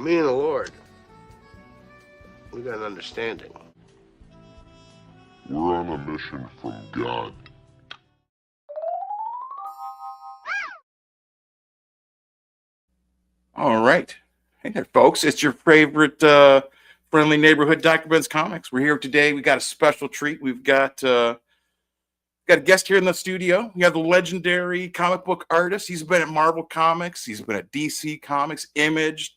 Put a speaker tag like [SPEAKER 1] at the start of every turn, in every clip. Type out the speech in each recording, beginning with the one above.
[SPEAKER 1] me and the Lord, we got an understanding.
[SPEAKER 2] We're on a mission from God.
[SPEAKER 3] All right. Hey there, folks. It's your favorite friendly neighborhood Dr. Ben's Comics. We're here today. We got a special treat. We've got a guest here in the studio. We have the legendary comic book artist. He's been at Marvel Comics. He's been at DC Comics, Image,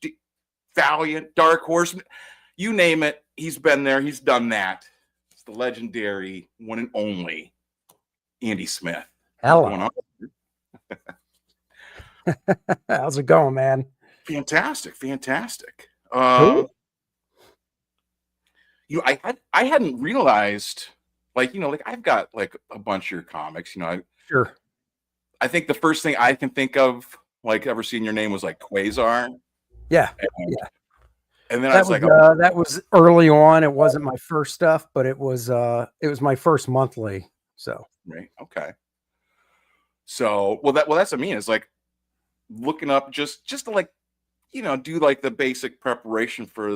[SPEAKER 3] Valiant, Dark Horse. You name it, he's been there. He's done that. It's the legendary one and only Andy Smith.
[SPEAKER 4] Hello. How's it going, man?
[SPEAKER 3] Fantastic.
[SPEAKER 4] Cool.
[SPEAKER 3] I hadn't realized, like I've got like a bunch of your comics.
[SPEAKER 4] Sure.
[SPEAKER 3] I think the first thing I can think of, like ever seeing your name, was like Quasar.
[SPEAKER 4] Yeah.
[SPEAKER 3] And then
[SPEAKER 4] that
[SPEAKER 3] I was like,
[SPEAKER 4] that was early on. It wasn't my first stuff, but it was my first monthly. So
[SPEAKER 3] right, okay. So that's what I mean. Is like looking up just to like, do like the basic preparation for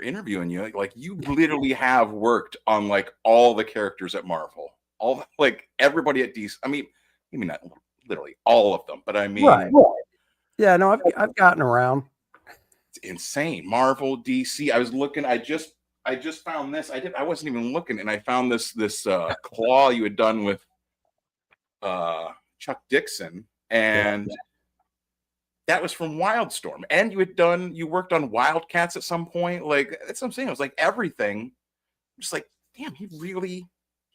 [SPEAKER 3] interviewing you. Like you literally have worked on like all the characters at Marvel, all like everybody at DC. I mean not literally all of them, but I mean,
[SPEAKER 4] right. Yeah, no, I've gotten around.
[SPEAKER 3] It's insane. Marvel, DC. I was looking. I just found this. I wasn't even looking, and I found this claw you had done with Chuck Dixon, and that was from Wildstorm. And you worked on Wildcats at some point. Like that's what I'm saying. It was like everything. I'm just like, damn, he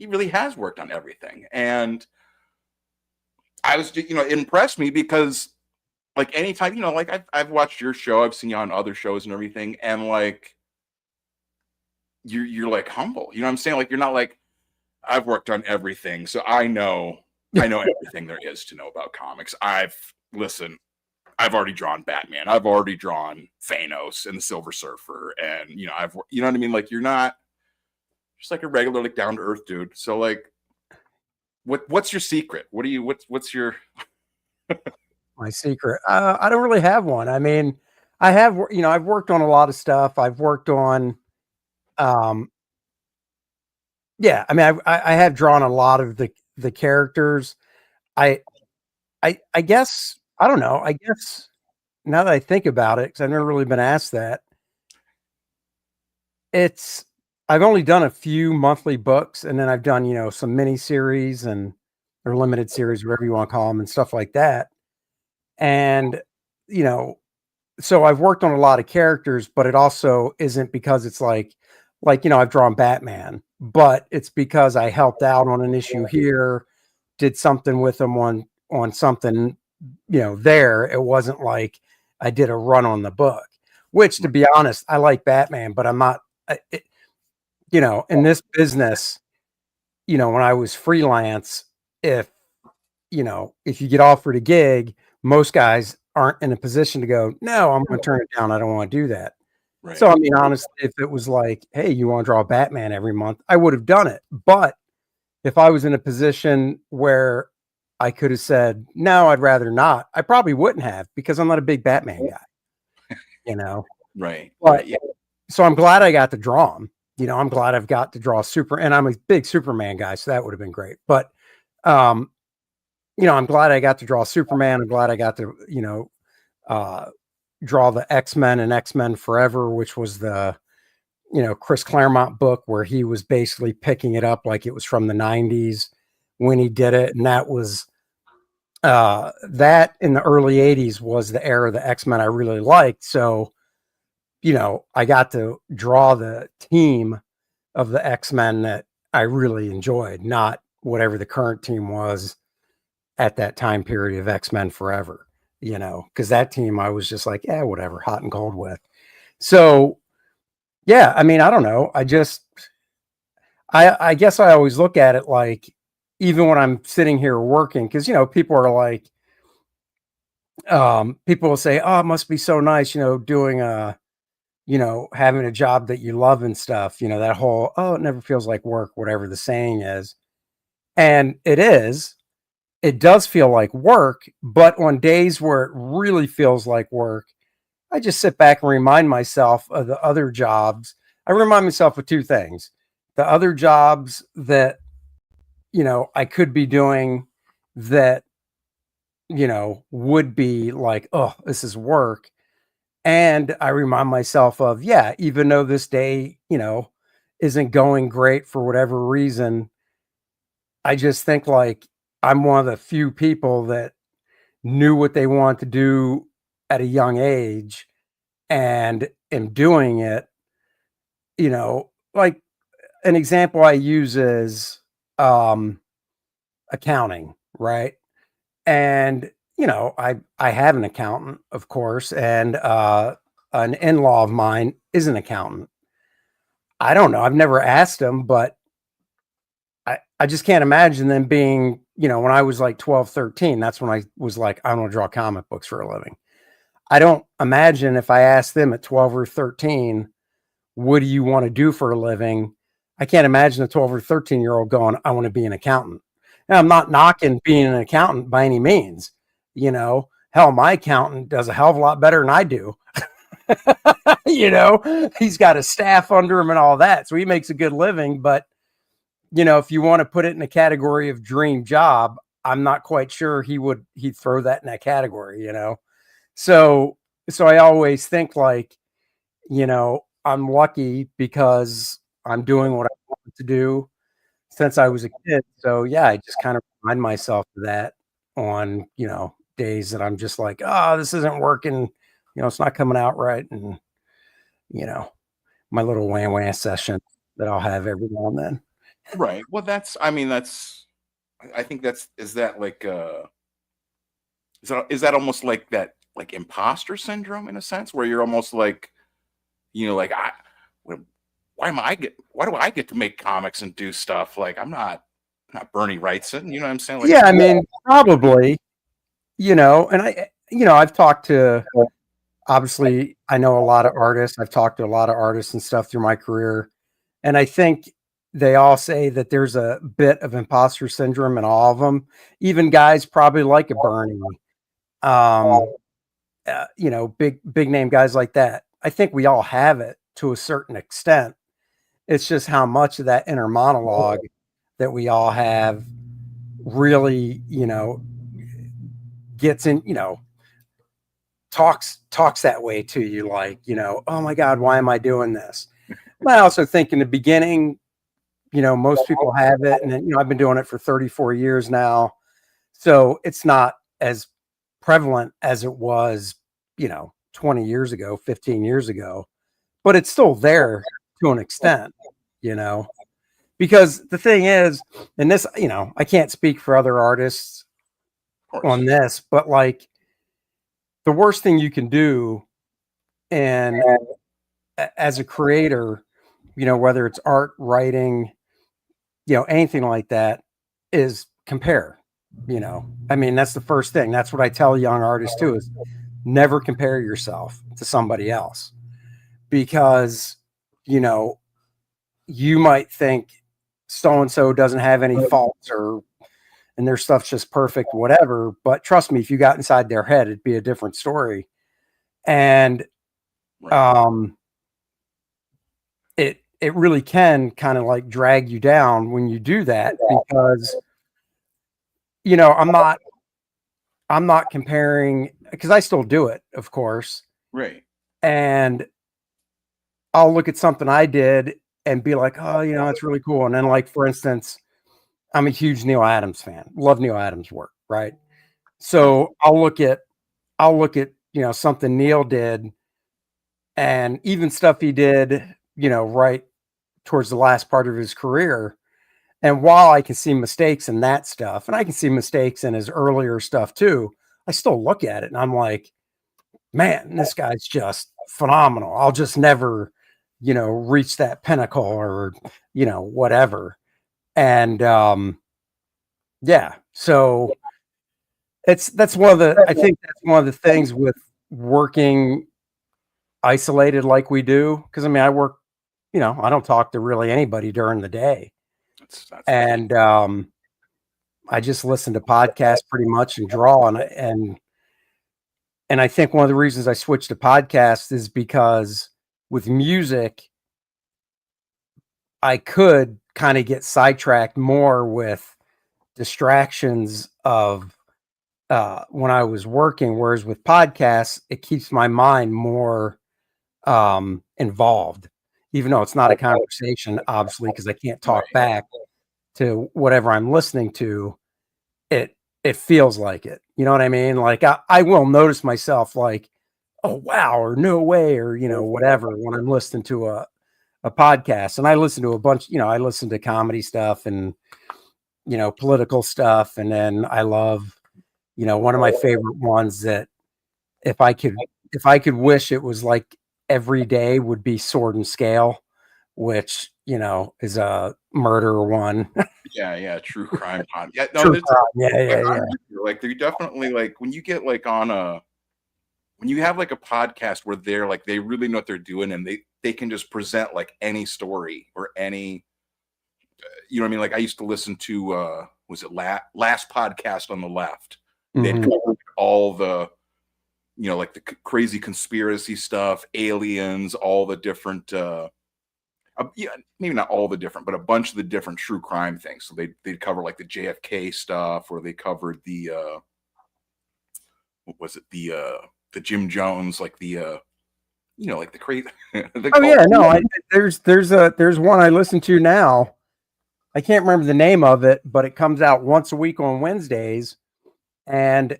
[SPEAKER 3] really has worked on everything. And I was, it impressed me because like anytime, like I've watched your show, I've seen you on other shows and everything, and like you're like humble. You know what I'm saying? Like you're not like, I've worked on everything, so I know everything there is to know about comics. I've already drawn Batman. I've already drawn Thanos and the Silver Surfer, and you know what I mean? Like you're not just like a regular, like down to earth dude. So like what's your secret? What's your
[SPEAKER 4] My secret? I don't really have one. I mean, I've worked on a lot of stuff. I've worked on, I mean, I have drawn a lot of the characters. I guess, I don't know. I guess now that I think about it, because I've never really been asked that, I've only done a few monthly books, and then I've done, some mini series or limited series, whatever you want to call them, and stuff like that. And, so I've worked on a lot of characters, but it also isn't because it's like, I've drawn Batman, but it's because I helped out on an issue here, did something with them on something, there. It wasn't like I did a run on the book, which, to be honest, I like Batman, but I'm not, in this business, when I was freelance, if you get offered a gig, most guys aren't in a position to go, no, I'm going to turn it down. I don't want to do that. Right. So, I mean, honestly, if it was like, hey, you want to draw Batman every month, I would have done it. But if I was in a position where I could have said, no, I'd rather not, I probably wouldn't have, because I'm not a big Batman guy,
[SPEAKER 3] Right.
[SPEAKER 4] But so I'm glad I got to draw him. I'm glad I've got to draw and I'm a big Superman guy, so that would have been great. But, I'm glad I got to draw Superman. I'm glad I got to, draw the X-Men and X-Men Forever, which was the, Chris Claremont book where he was basically picking it up like it was from the 90s when he did it. And that was, that in the early 80s was the era of the X-Men I really liked. So, I got to draw the team of the X-Men that I really enjoyed, not whatever the current team was at that time period of X-Men Forever, because that team I was just like, yeah, whatever, hot and cold with. So, yeah, I mean, I don't know. I guess I always look at it like, even when I'm sitting here working, because, people are like, people will say, oh, it must be so nice, doing having a job that you love and stuff, that whole, oh, it never feels like work, whatever the saying is. And it does feel like work, but on days where it really feels like work, I just sit back and remind myself of the other jobs. I remind myself of two things: the other jobs that, I could be doing that, would be like, oh, this is work. And I remind myself of, yeah, even though this day, isn't going great for whatever reason, I just think like I'm one of the few people that knew what they wanted to do at a young age and am doing it. Like an example I use is um, accounting, right? And I have an accountant, of course, and an in-law of mine is an accountant. I don't know. I've never asked him, but I just can't imagine them being, when I was like 12, 13, that's when I was like, I want to draw comic books for a living. I don't imagine if I asked them at 12 or 13, what do you want to do for a living? I can't imagine a 12 or 13-year-old going, I want to be an accountant. Now, I'm not knocking being an accountant by any means. Hell, my accountant does a hell of a lot better than I do. He's got a staff under him and all that. So he makes a good living. But, if you want to put it in a category of dream job, I'm not quite sure he'd throw that in that category, So I always think like, I'm lucky because I'm doing what I want to do since I was a kid. So yeah, I just kind of remind myself of that on, days that I'm just like, oh, this isn't working, it's not coming out right. And, my little wham session that I'll have every now and then.
[SPEAKER 3] Right. Well, I think is that like, is that almost like that, like imposter syndrome in a sense where you're almost like, like why do I get to make comics and do stuff? Like I'm not Bernie Wrightson, you know what I'm saying? Like,
[SPEAKER 4] yeah, I mean, probably, and I've talked to, obviously I know a lot of artists. I've talked to a lot of artists and stuff through my career. And I think they all say that there's a bit of imposter syndrome in all of them, even guys probably like a Bernie, big name guys like that. I think we all have it to a certain extent. It's just how much of that inner monologue that we all have really, gets in, talks that way to you. Like, oh my God, why am I doing this? I also think in the beginning, most people have it. And then, I've been doing it for 34 years now. So it's not as prevalent as it was, 20 years ago, 15 years ago, but it's still there to an extent, because the thing is, and this, I can't speak for other artists on this, but like the worst thing you can do and as a creator, whether it's art, writing, anything like that, is compare. I mean, that's the first thing. That's what I tell young artists too, is never compare yourself to somebody else, because you might think so and so doesn't have any faults and their stuff's just perfect, whatever. But trust me, if you got inside their head, it'd be a different story. And it really can kind of like drag you down when you do that, because I'm not comparing, because I still do it, of course.
[SPEAKER 3] Right.
[SPEAKER 4] And I'll look at something I did and be like, oh, it's really cool. And then, like, for instance, I'm a huge Neil Adams fan. Love Neil Adams' work, right? So I'll look at something Neil did, and even stuff he did, right towards the last part of his career. And while I can see mistakes in that stuff, and I can see mistakes in his earlier stuff too, I still look at it and I'm like, man, this guy's just phenomenal. I'll just never, reach that pinnacle or, whatever. And yeah, so I think that's one of the things with working isolated like we do. Cause I mean, I work, I don't talk to really anybody during the day. And I just listen to podcasts pretty much and draw, and And I think one of the reasons I switched to podcasts is because with music, I could kind of get sidetracked more with distractions of when I was working, whereas with podcasts, it keeps my mind more involved, even though it's not a conversation, obviously, because I can't talk back to whatever I'm listening to. It feels like it. You know what I mean? Like I will notice myself like, oh wow, or no way, or whatever when I'm listening to a podcast. And I listen to a bunch, I listen to comedy stuff and political stuff. And then I love, one of my favorite ones that if I could wish it was like every day would be Sword and Scale, which, is a murder one.
[SPEAKER 3] Yeah, true crime pod. Yeah, no,
[SPEAKER 4] True crime. Yeah.
[SPEAKER 3] Like they're definitely like when you get like on when you have like a podcast where they're like they really know what they're doing and they can just present like any story or any you know what I mean? Like I used to listen to was it last podcast on the left? They had covered all the like the crazy conspiracy stuff, aliens, all the different yeah, maybe not all the different, but a bunch of the different true crime things. So they'd cover like the JFK stuff, or they covered the what was it, the Jim Jones, like the like the crazy
[SPEAKER 4] oh yeah, no, there's one I listen to now. I can't remember the name of it, but it comes out once a week on Wednesdays, and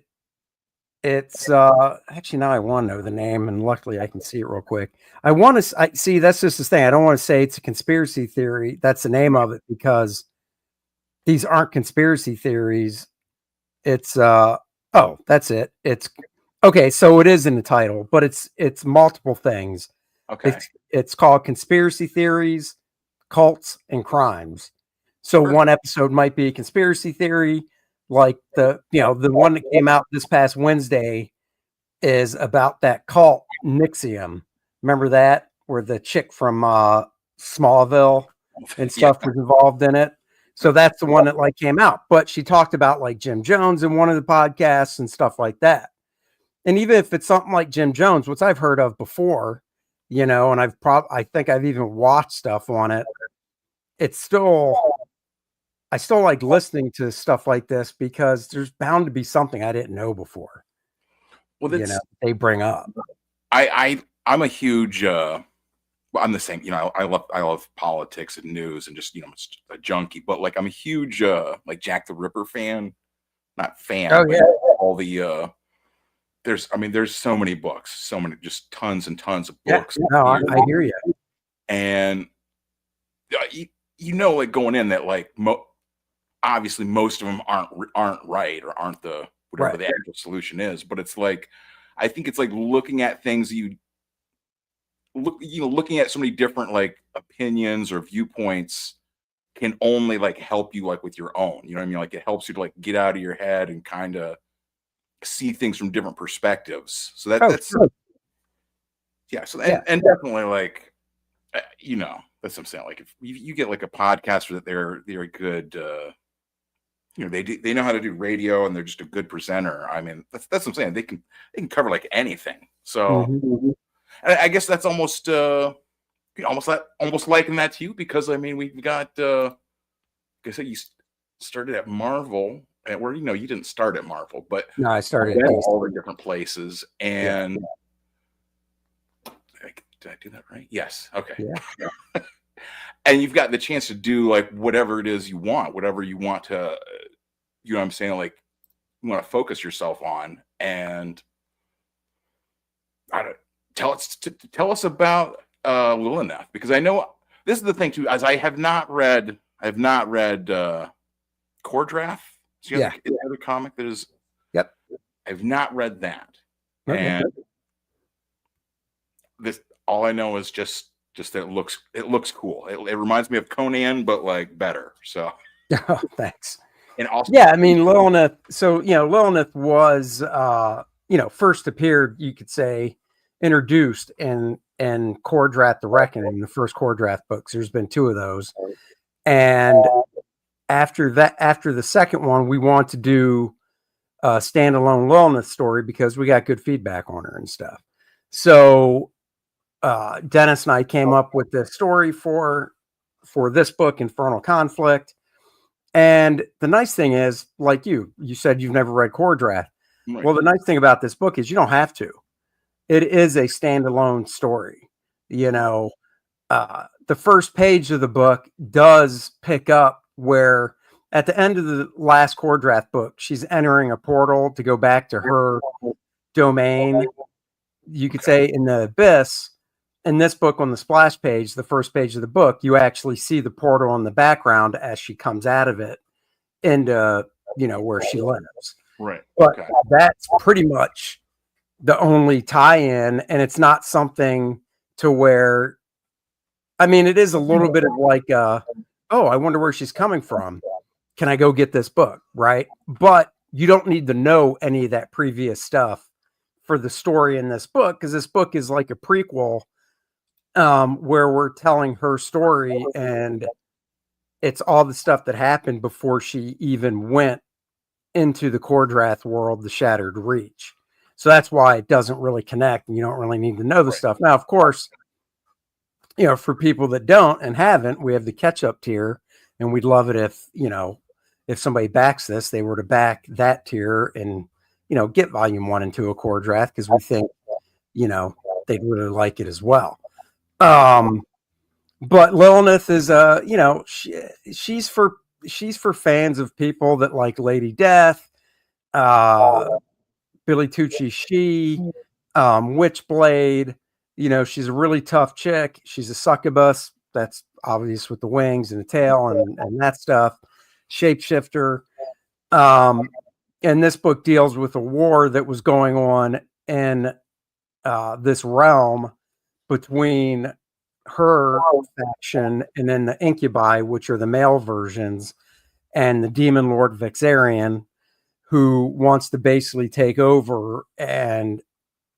[SPEAKER 4] it's actually now I want to know the name, and luckily I can see it real quick. I see that's just the thing. I don't want to say it's a conspiracy theory. That's the name of it because these aren't conspiracy theories. It's that's it. It's okay, so it is in the title, but it's multiple things.
[SPEAKER 3] Okay.
[SPEAKER 4] It's called Conspiracy Theories, Cults, and Crimes. So one episode might be a conspiracy theory, like the one that came out this past Wednesday is about that cult Nixium. Remember that, where the chick from Smallville and stuff was involved in it. So that's the one that like came out. But she talked about like Jim Jones in one of the podcasts and stuff like that. And even if it's something like Jim Jones, which I've heard of before, and I think I've even watched stuff on it. I still like listening to stuff like this because there's bound to be something I didn't know before. Well, they bring up.
[SPEAKER 3] I'm a huge I'm the same, I love politics and news and just, I'm just a junkie, but like I'm a huge like Jack the Ripper fan. Not fan,
[SPEAKER 4] oh,
[SPEAKER 3] but
[SPEAKER 4] yeah.
[SPEAKER 3] all the there's so many books, so many, just tons and tons of books.
[SPEAKER 4] Yeah, no, I hear you.
[SPEAKER 3] And like going in that like obviously most of them aren't right or aren't the whatever the actual solution is, but it's like I think it's like looking at things looking at so many different like opinions or viewpoints can only like help you like with your own, you know what I mean? Like it helps you to like get out of your head and kind of see things from different perspectives. So that's
[SPEAKER 4] sure.
[SPEAKER 3] Yeah. So and definitely like that's what I'm saying. Like if you get like a podcaster that they're a good they know how to do radio and they're just a good presenter. I mean that's what I'm saying. They can cover like anything. So I guess that's almost liking that to you because I mean we've got like I said, you started at Marvel. Where you didn't start at Marvel, but
[SPEAKER 4] no, I started
[SPEAKER 3] at all the different places. And did I do that right? Yes. Okay.
[SPEAKER 4] Yeah.
[SPEAKER 3] And you've got the chance to do like whatever it is you want, whatever you want to, you know what I'm saying? Like you want to focus yourself on. And tell us about Lilith, because I know this is the thing too, as I have not read Core Draft. So you have the other comic that is.
[SPEAKER 4] Yep.
[SPEAKER 3] I've not read that,
[SPEAKER 4] okay.
[SPEAKER 3] And this all I know is just that it looks cool. It reminds me of Conan, but like better. So.
[SPEAKER 4] Oh, thanks.
[SPEAKER 3] And also,
[SPEAKER 4] I mean, Lilith. So Lilith was first appeared, you could say, introduced in Core Draft: The Reckoning, the first Core Draft books. There's been 2 of those, and after the second one, we want to do standalone wellness story because we got good feedback on her and stuff. So Dennis and I came up with the story for this book, Infernal Conflict. And the nice thing is, like you said, you've never read Core Draft.
[SPEAKER 3] Right.
[SPEAKER 4] Well, the nice thing about this book is you don't have to. It is a standalone story. You know, the first page of the book does pick up where at the end of the last Core Draft book, she's entering a portal to go back to her domain. You could say in the abyss. In this book, on the splash page, the first page of the book, you actually see the portal in the background as she comes out of it into, where she lives.
[SPEAKER 3] Right.
[SPEAKER 4] But that's pretty much the only tie-in, and it's not something to where, I mean, it is a little bit of like, oh, I wonder where she's coming from. Can I go get this book? Right. But you don't need to know any of that previous stuff for the story in this book, because this book is like a prequel where we're telling her story, and it's all the stuff that happened before she even went into the Kordrath world, the Shattered Reach. So that's why it doesn't really connect, and you don't really need to know the stuff. Now, of course, for people that don't and haven't, we have the catch-up tier, and we'd love it if somebody backs this, they were to back that tier and, get volume 1 and 2 of Kordrath, because we think, they'd really like it as well. But Lilith is she's for fans of people that like Lady Death, Billy Tucci, Witchblade. She's a really tough chick. She's a succubus. That's obvious with the wings and the tail and that stuff. Shapeshifter. And this book deals with a war that was going on in this realm between her faction and then the Incubi, which are the male versions, and the Demon Lord Vexarian, who wants to basically take over and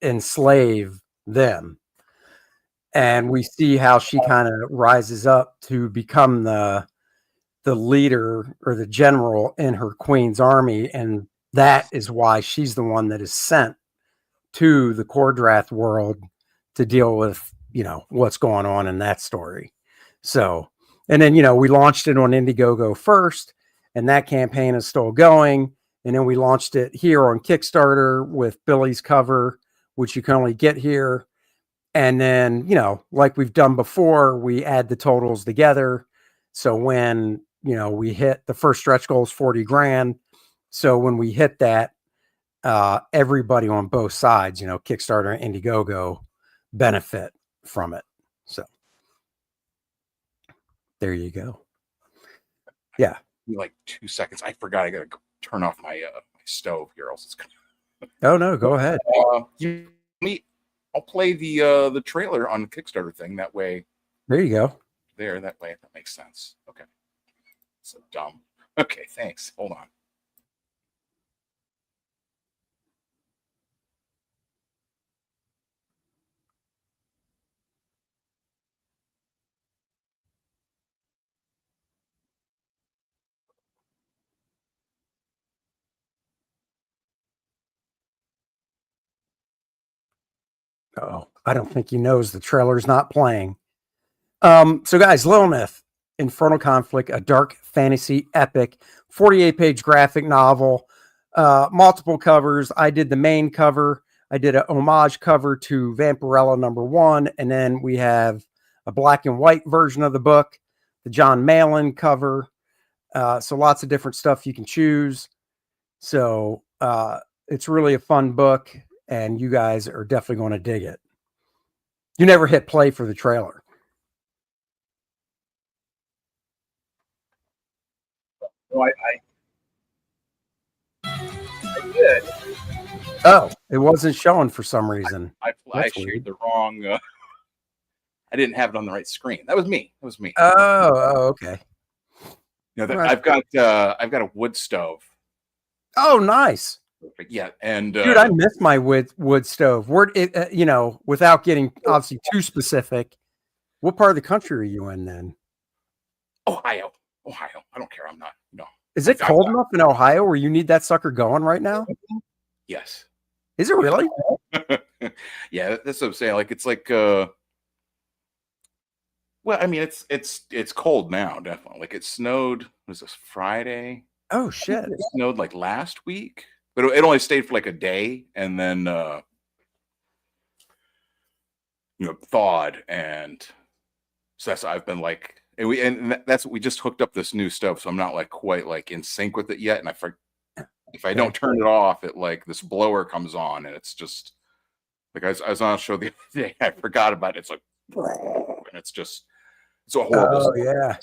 [SPEAKER 4] enslave them. And we see how she kind of rises up to become the leader or the general in her queen's army, and that is why she's the one that is sent to the Kordrath world to deal with what's going on in that story. So, and then we launched it on Indiegogo first, and that campaign is still going. And then we launched it here on Kickstarter with Billy's cover, which you can only get here. And then like we've done before, we add the totals together. So when we hit the first stretch goal is 40 grand. So when we hit that, everybody on both sides, Kickstarter and Indiegogo, benefit from it. So there you go. Yeah.
[SPEAKER 3] Like 2 seconds. I forgot. I gotta turn off my my stove here, else it's gonna.
[SPEAKER 4] Oh no, go ahead.
[SPEAKER 3] I'll play the trailer on the Kickstarter thing. That way.
[SPEAKER 4] There you go.
[SPEAKER 3] That way that makes sense. Okay. So dumb. Okay, thanks. Hold on.
[SPEAKER 4] Oh, I don't think he knows the trailer's not playing. So guys, Lilith, Infernal Conflict, a dark fantasy epic, 48-page graphic novel, multiple covers. I did the main cover. I did a homage cover to Vampirella #1, and then we have a black and white version of the book, the John Malin cover. So lots of different stuff you can choose. So it's really a fun book, and you guys are definitely going to dig it. You never hit play for the trailer.
[SPEAKER 3] No, I did.
[SPEAKER 4] Oh, it wasn't showing for some reason.
[SPEAKER 3] I shared the wrong. I didn't have it on the right screen. That was me.
[SPEAKER 4] Oh, okay.
[SPEAKER 3] I've got a wood stove.
[SPEAKER 4] Oh, nice.
[SPEAKER 3] Yeah, and
[SPEAKER 4] dude, I miss my wood stove. Where it, without getting obviously too specific, what part of the country are you in then?
[SPEAKER 3] Ohio. I don't care. I'm not. No.
[SPEAKER 4] Is it cold enough in Ohio where you need that sucker going right now?
[SPEAKER 3] Yes.
[SPEAKER 4] Is it really?
[SPEAKER 3] Yeah, that's what I'm saying. Like it's like well, I mean it's cold now, definitely. Like it snowed, was this Friday?
[SPEAKER 4] Oh shit.
[SPEAKER 3] It snowed like last week, but it only stayed for like a day and then thawed, and so that's I've been like and that's we just hooked up this new stove, so I'm not like quite like in sync with it yet. And if I don't turn it off, it like this blower comes on and it's just like I was on a show the other day, I forgot about it. It's like and it's a horrible
[SPEAKER 4] Oh yeah.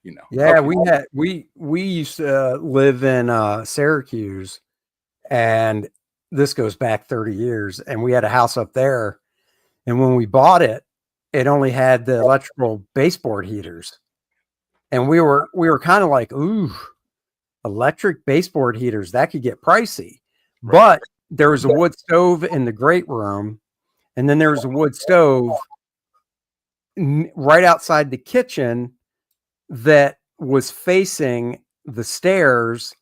[SPEAKER 3] you know.
[SPEAKER 4] Yeah,
[SPEAKER 3] Okay.
[SPEAKER 4] we used to live in Syracuse, and this goes back 30 years, and we had a house up there, and when we bought it, it only had the electrical baseboard heaters. And we were kind of like, ooh, electric baseboard heaters, that could get pricey.
[SPEAKER 3] Right.
[SPEAKER 4] But there was a wood stove in the great room, and then there was a wood stove right outside the kitchen that was facing the stairs.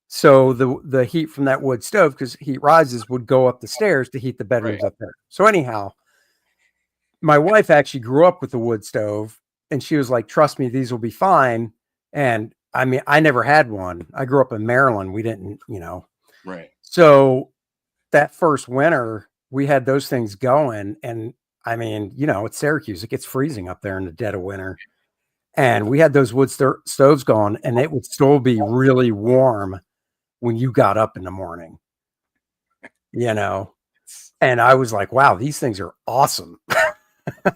[SPEAKER 4] So the heat from that wood stove, because heat rises, would go up the stairs to heat the bedrooms
[SPEAKER 3] Right.
[SPEAKER 4] up there. So anyhow, my wife actually grew up with the wood stove, and she was like, trust me, these will be fine. And I mean, I never had one. I grew up in Maryland. We didn't,
[SPEAKER 3] Right.
[SPEAKER 4] So that first winter, we had those things going. And I mean, it's Syracuse. It gets freezing up there in the dead of winter. And we had those wood stoves going, and it would still be really warm when you got up in the morning, And I was like, wow, these things are awesome.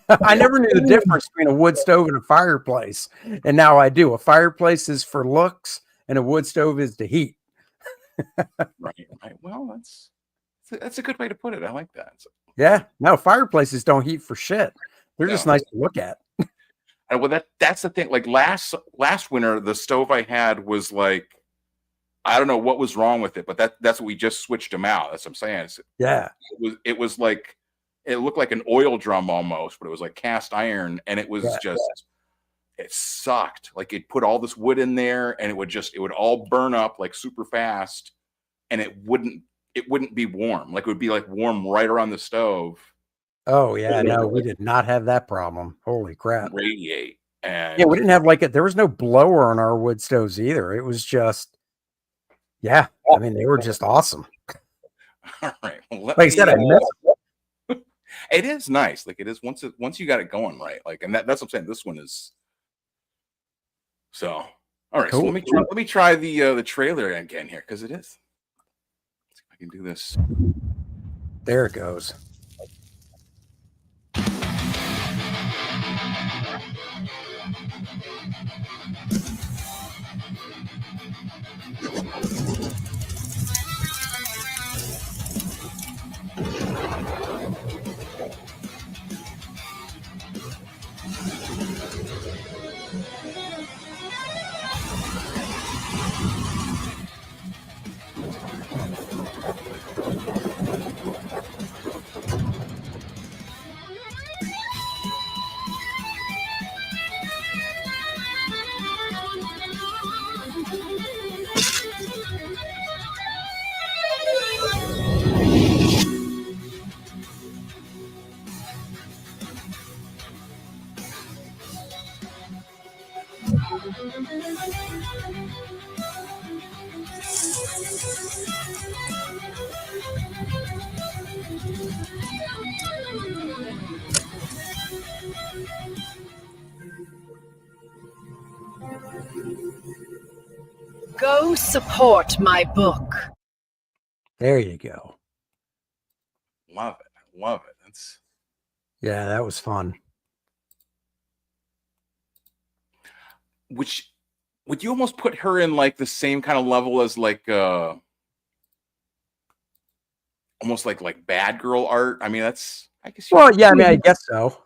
[SPEAKER 4] I never knew the difference between a wood stove and a fireplace. And now I do. A fireplace is for looks, and a wood stove is to heat.
[SPEAKER 3] Right. Well, that's a good way to put it. I like that. So,
[SPEAKER 4] Yeah. No, fireplaces don't heat for shit. They're just nice to look at.
[SPEAKER 3] and well, that's the thing. Like last winter, the stove I had was like, I don't know what was wrong with it, but that's what we just switched them out. That's what I'm saying.
[SPEAKER 4] Yeah.
[SPEAKER 3] It was like it looked like an oil drum almost, but it was like cast iron, and it was just it sucked. Like it put all this wood in there, and it would all burn up like super fast, and it wouldn't be warm. Like it would be like warm right around the stove.
[SPEAKER 4] Oh yeah, no, we did not have that problem. Holy crap.
[SPEAKER 3] Radiate. And
[SPEAKER 4] yeah, we didn't have there was no blower on our wood stoves either. It was just, yeah, I mean, they were just awesome.
[SPEAKER 3] All right. Well,
[SPEAKER 4] like I said, I miss
[SPEAKER 3] it. It is nice. Like it is once you got it going right. Like, and that's what I'm saying. This one is so. All right. Cool. So let me try the trailer again here, because it is. Let's see if I can do this.
[SPEAKER 4] There it goes.
[SPEAKER 5] Go support my book.
[SPEAKER 4] There you go.
[SPEAKER 3] Love it. Love it.
[SPEAKER 4] Yeah, that was fun.
[SPEAKER 3] Which would you almost put her in like the same kind of level as like almost like bad girl art? I mean, that's I guess.
[SPEAKER 4] Well, yeah, I mean, I guess so.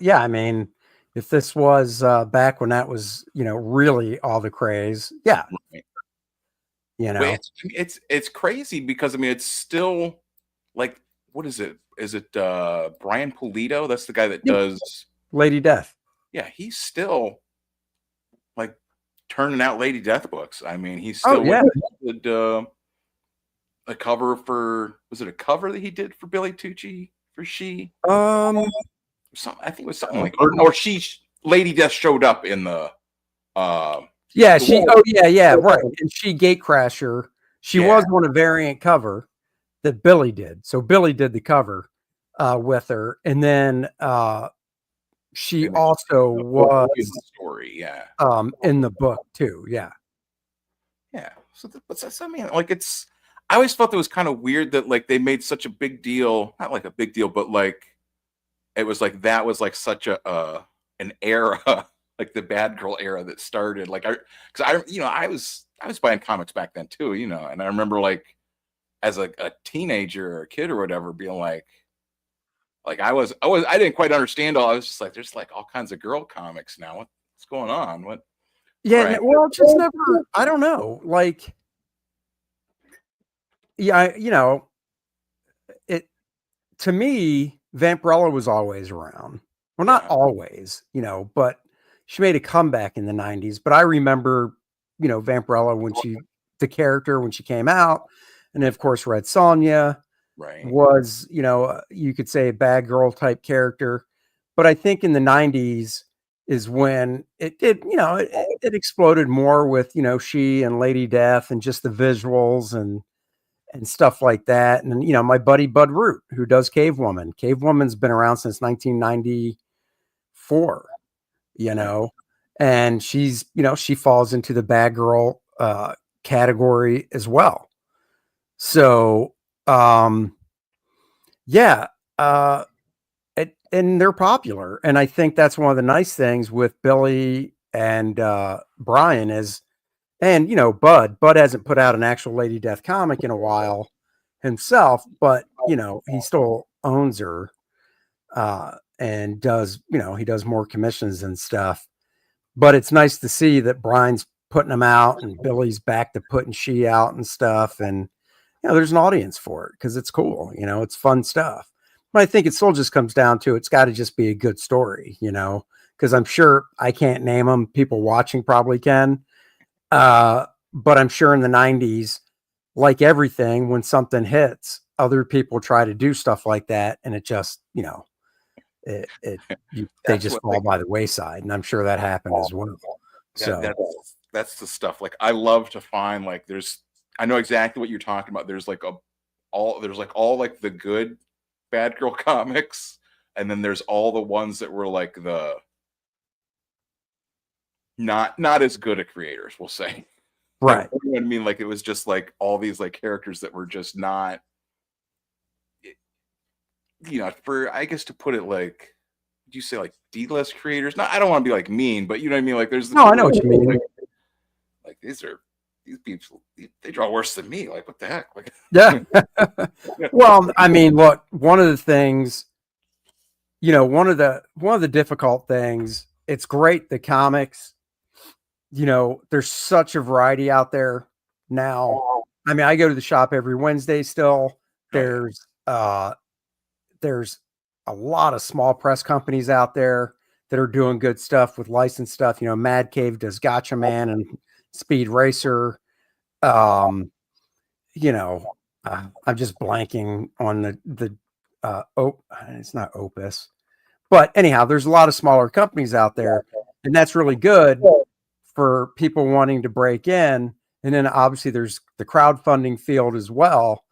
[SPEAKER 4] Yeah, I mean, if this was back when that was, really all the craze, yeah.
[SPEAKER 3] Right.
[SPEAKER 4] Well,
[SPEAKER 3] it's crazy because I mean it's still like, what is it? Is it Brian Pulido? That's the guy that does
[SPEAKER 4] Lady Death.
[SPEAKER 3] Yeah, he's still like turning out Lady Death books. I mean, he's
[SPEAKER 4] Oh
[SPEAKER 3] still
[SPEAKER 4] yeah.
[SPEAKER 3] did a cover for, was it a cover that he did for Billy Tucci for She? I think it was something like, or Lady Death showed up in the
[SPEAKER 4] yeah,
[SPEAKER 3] the
[SPEAKER 4] she
[SPEAKER 3] wall.
[SPEAKER 4] oh yeah, right. And she Gatecrasher. She was
[SPEAKER 3] Yeah.
[SPEAKER 4] on a variant cover that Billy did. So Billy did the cover with her. And then she
[SPEAKER 3] And then
[SPEAKER 4] also
[SPEAKER 3] in the
[SPEAKER 4] was
[SPEAKER 3] story, yeah.
[SPEAKER 4] in the book too. Yeah.
[SPEAKER 3] Yeah. So I mean, like I always felt it was kind of weird that like they made such a big deal, not like a big deal, but like it was like that was like such a an era, like the bad girl era that started. Like I was buying comics back then too, you know, and I remember like as a teenager or a kid or whatever being like I didn't quite understand all. I was just like, there's like all kinds of girl comics now. What's going on? What?
[SPEAKER 4] Yeah.
[SPEAKER 3] Right.
[SPEAKER 4] Well, just never, I don't know. Like, yeah, you know, it to me, Vampirella was always around. Well, not
[SPEAKER 3] Yeah.
[SPEAKER 4] always, you know, but she made a comeback in the 90s. But I remember, you know, Vampirella the character when she came out. And of course, Red Sonja
[SPEAKER 3] Right.
[SPEAKER 4] was, you know, you could say a bad girl type character. But I think in the 90s is when it did, you know, it exploded more with, you know, she and Lady Death and just the visuals and stuff like that. And, you know, my buddy Bud Root, who does Cave Woman. Cave Woman's been around since 1994, you know, and she's, you know, she falls into the bad girl category as well. So, yeah, and they're popular. And I think that's one of the nice things with Billy and Brian is, and, you know, Bud hasn't put out an actual Lady Death comic in a while himself, but, you know, he still owns her and does, you know, he does more commissions and stuff. But it's nice to see that Brian's putting them out and Billy's back to putting She out and stuff. And, you know, there's an audience for it because it's cool, you know, it's fun stuff. But I think it still just comes down to it's got to just be a good story, you know, because I'm sure I can't name them. People watching probably can. But I'm sure in the 90s, like everything, when something hits, other people try to do stuff like that. And it just, you know, they just fall by the wayside. And I'm sure that happened as well. So
[SPEAKER 3] that's the stuff. Like I love to find like I know exactly what you're talking about. There's like all like the good bad girl comics, and then there's all the ones that were like the not as good at creators, we'll say.
[SPEAKER 4] Right.
[SPEAKER 3] You know what I mean? Like it was just like all these like characters that were just not, you know, for I guess to put it like, do you say like D-list creators? No, I don't want to be like mean, but you know what I mean? Like there's the
[SPEAKER 4] I know what you mean.
[SPEAKER 3] Like these people, they draw worse than me. Like what the heck? Like
[SPEAKER 4] yeah. Well, I mean, look, one of the things, you know, one of the difficult things, it's great, the comics, you know, there's such a variety out there now. I mean, I go to the shop every Wednesday still. There's a lot of small press companies out there that are doing good stuff with licensed stuff. You know, Mad Cave does Gotcha Man and Speed Racer. You know, I'm just blanking on it's not Opus. But anyhow, there's a lot of smaller companies out there, and that's really good for people wanting to break in. And then obviously there's the crowdfunding field as well.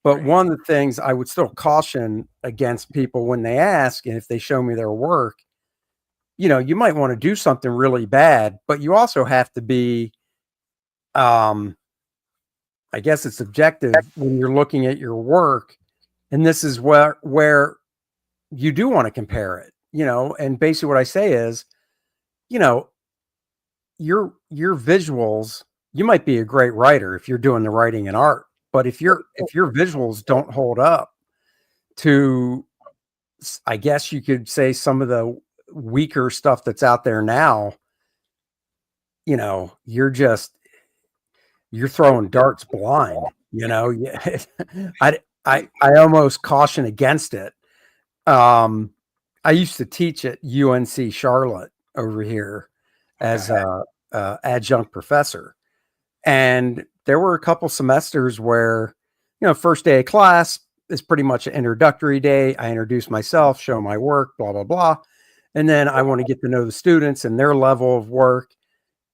[SPEAKER 4] But one of the things I would still caution against people when they ask, and if they show me their work, you know, you might want to do something really bad, but you also have to be, I guess it's subjective when you're looking at your work. And this is where you do want to compare it, you know, and basically what I say is, you know, your visuals, you might be a great writer if you're doing the writing and art, but if your visuals don't hold up to, I guess you could say, some of the weaker stuff that's out there now, you know, you're throwing darts blind, you know. I almost caution against it. I used to teach at UNC Charlotte over here as a adjunct professor. And there were a couple semesters where, first day of class is pretty much an introductory day. I introduce myself, show my work, blah, blah, blah. And then I want to get to know the students and their level of work.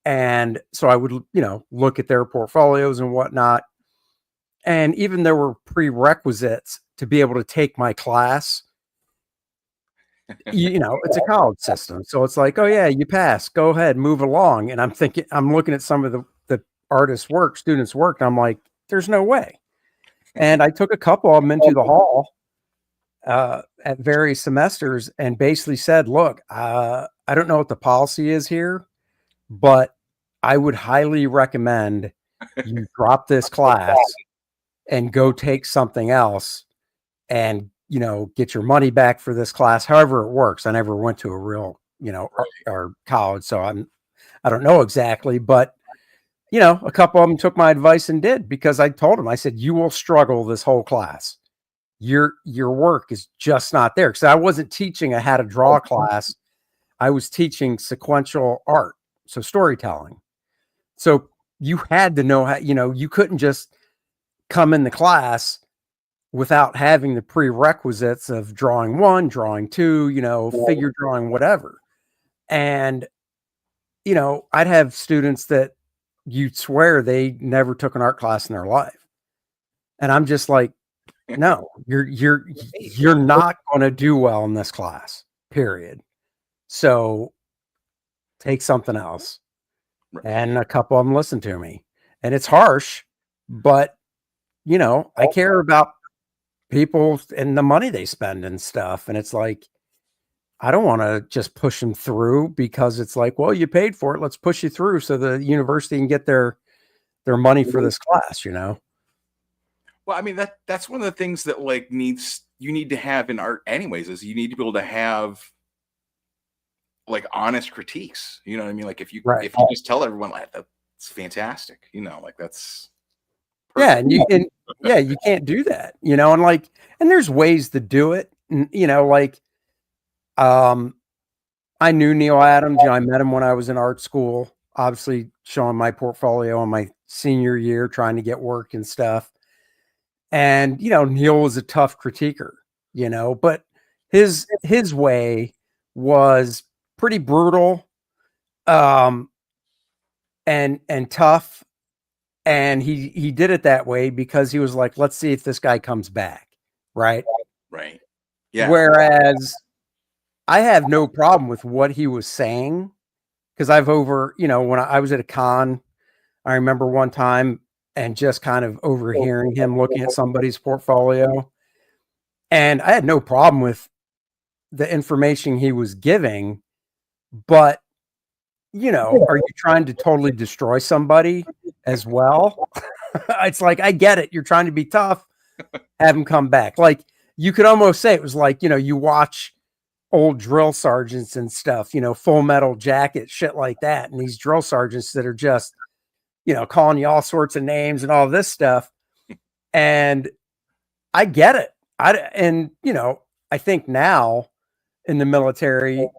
[SPEAKER 4] And so I would, look at their portfolios and whatnot. And even there were prerequisites to be able to take my class. It's a college system. So it's like, oh yeah, you pass, go ahead, move along. And I'm looking at some of the artists' work, students' work, and I'm like, there's no way. And I took a couple of them into the hall at various semesters and basically said, look, I don't know what the policy is here, but I would highly recommend you drop this class and go take something else and, get your money back for this class, however it works. I never went to a real, or college, so I don't know exactly, but a couple of them took my advice and did, because I told them, I said, you will struggle this whole class. Your work is just not there. Because I wasn't teaching a how to draw class. I was teaching sequential art, so storytelling. So you had to know how, you couldn't just come in the class without having the prerequisites of drawing one, drawing two, figure drawing, whatever. And, I'd have students that you'd swear they never took an art class in their life. And I'm just like, no, you're not going to do well in this class, period. So take something else. And a couple of them listened to me, and it's harsh, but I care about people and the money they spend and stuff. And it's like, I don't want to just push them through, because it's like, well, you paid for it, let's push you through so the university can get their money for this class, Well,
[SPEAKER 3] I mean, that's one of the things that you need to have in art anyways, is you need to be able to have like honest critiques. You know what I mean? Like if you just tell everyone that's fantastic, that's perfect.
[SPEAKER 4] Yeah, and you can't do that, and there's ways to do it. And, I knew Neil Adams. I met him when I was in art school, obviously showing my portfolio in my senior year, trying to get work and stuff. And, Neil was a tough critiquer, but his way was pretty brutal, and tough. And he did it that way because he was like, let's see if this guy comes back. Right.
[SPEAKER 3] Yeah.
[SPEAKER 4] Whereas I have no problem with what he was saying, because when I was at a con, I remember one time and just kind of overhearing him looking at somebody's portfolio. And I had no problem with the information he was giving, but, are you trying to totally destroy somebody as well? It's like, I get it. You're trying to be tough, have him come back. Like, you could almost say it was like, you watch old drill sergeants and stuff, Full Metal Jacket, shit like that. And these drill sergeants that are just, calling you all sorts of names and all this stuff. And I get it. I think now in the military,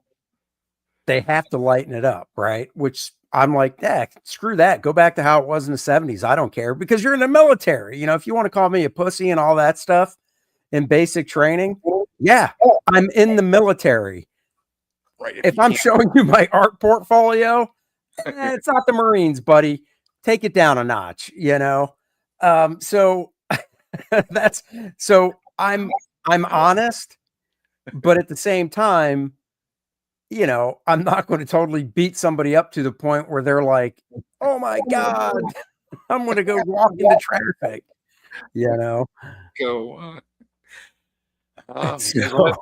[SPEAKER 4] they have to lighten it up, right? Which I'm like, yeah, screw that. Go back to how it was in the 70s. I don't care, because you're in the military. If you want to call me a pussy and all that stuff in basic training, yeah, I'm in the military.
[SPEAKER 3] Right.
[SPEAKER 4] If I'm showing you my art portfolio, it's not the Marines, buddy. Take it down a notch, So I'm honest, but at the same time, I'm not going to totally beat somebody up to the point where they're like, oh my God, I'm going to go walk into traffic,
[SPEAKER 3] Go.
[SPEAKER 4] So,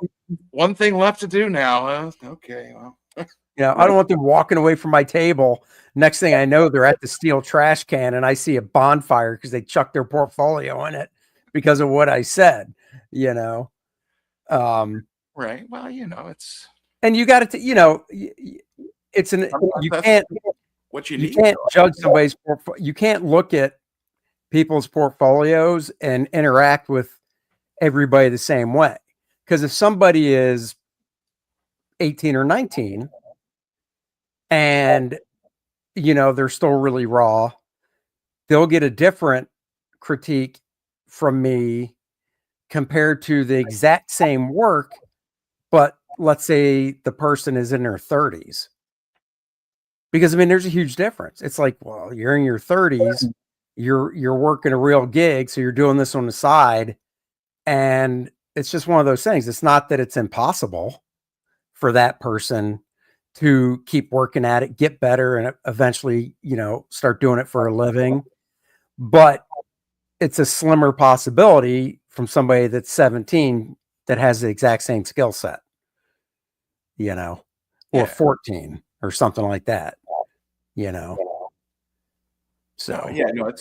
[SPEAKER 3] one thing left to do now. Okay. Well,
[SPEAKER 4] I don't want them walking away from my table. Next thing I know, they're at the steel trash can and I see a bonfire because they chucked their portfolio in it because of what I said,
[SPEAKER 3] Right. Well, it's,
[SPEAKER 4] and you got to, it's you can't,
[SPEAKER 3] what you
[SPEAKER 4] can't judge somebody's you can't look at people's portfolios and interact with everybody the same way. Because if somebody is 18 or 19 and they're still really raw. They'll get a different critique from me compared to the exact same work, but let's say the person is in their 30s. Because I mean, there's a huge difference. It's like, well, you're in your 30s, you're working a real gig, so you're doing this on the side, and it's just one of those things. It's not that it's impossible for that person to keep working at it, get better, and eventually, start doing it for a living. But it's a slimmer possibility from somebody that's 17 that has the exact same skill set, or 14 or something like that, So
[SPEAKER 3] yeah, no,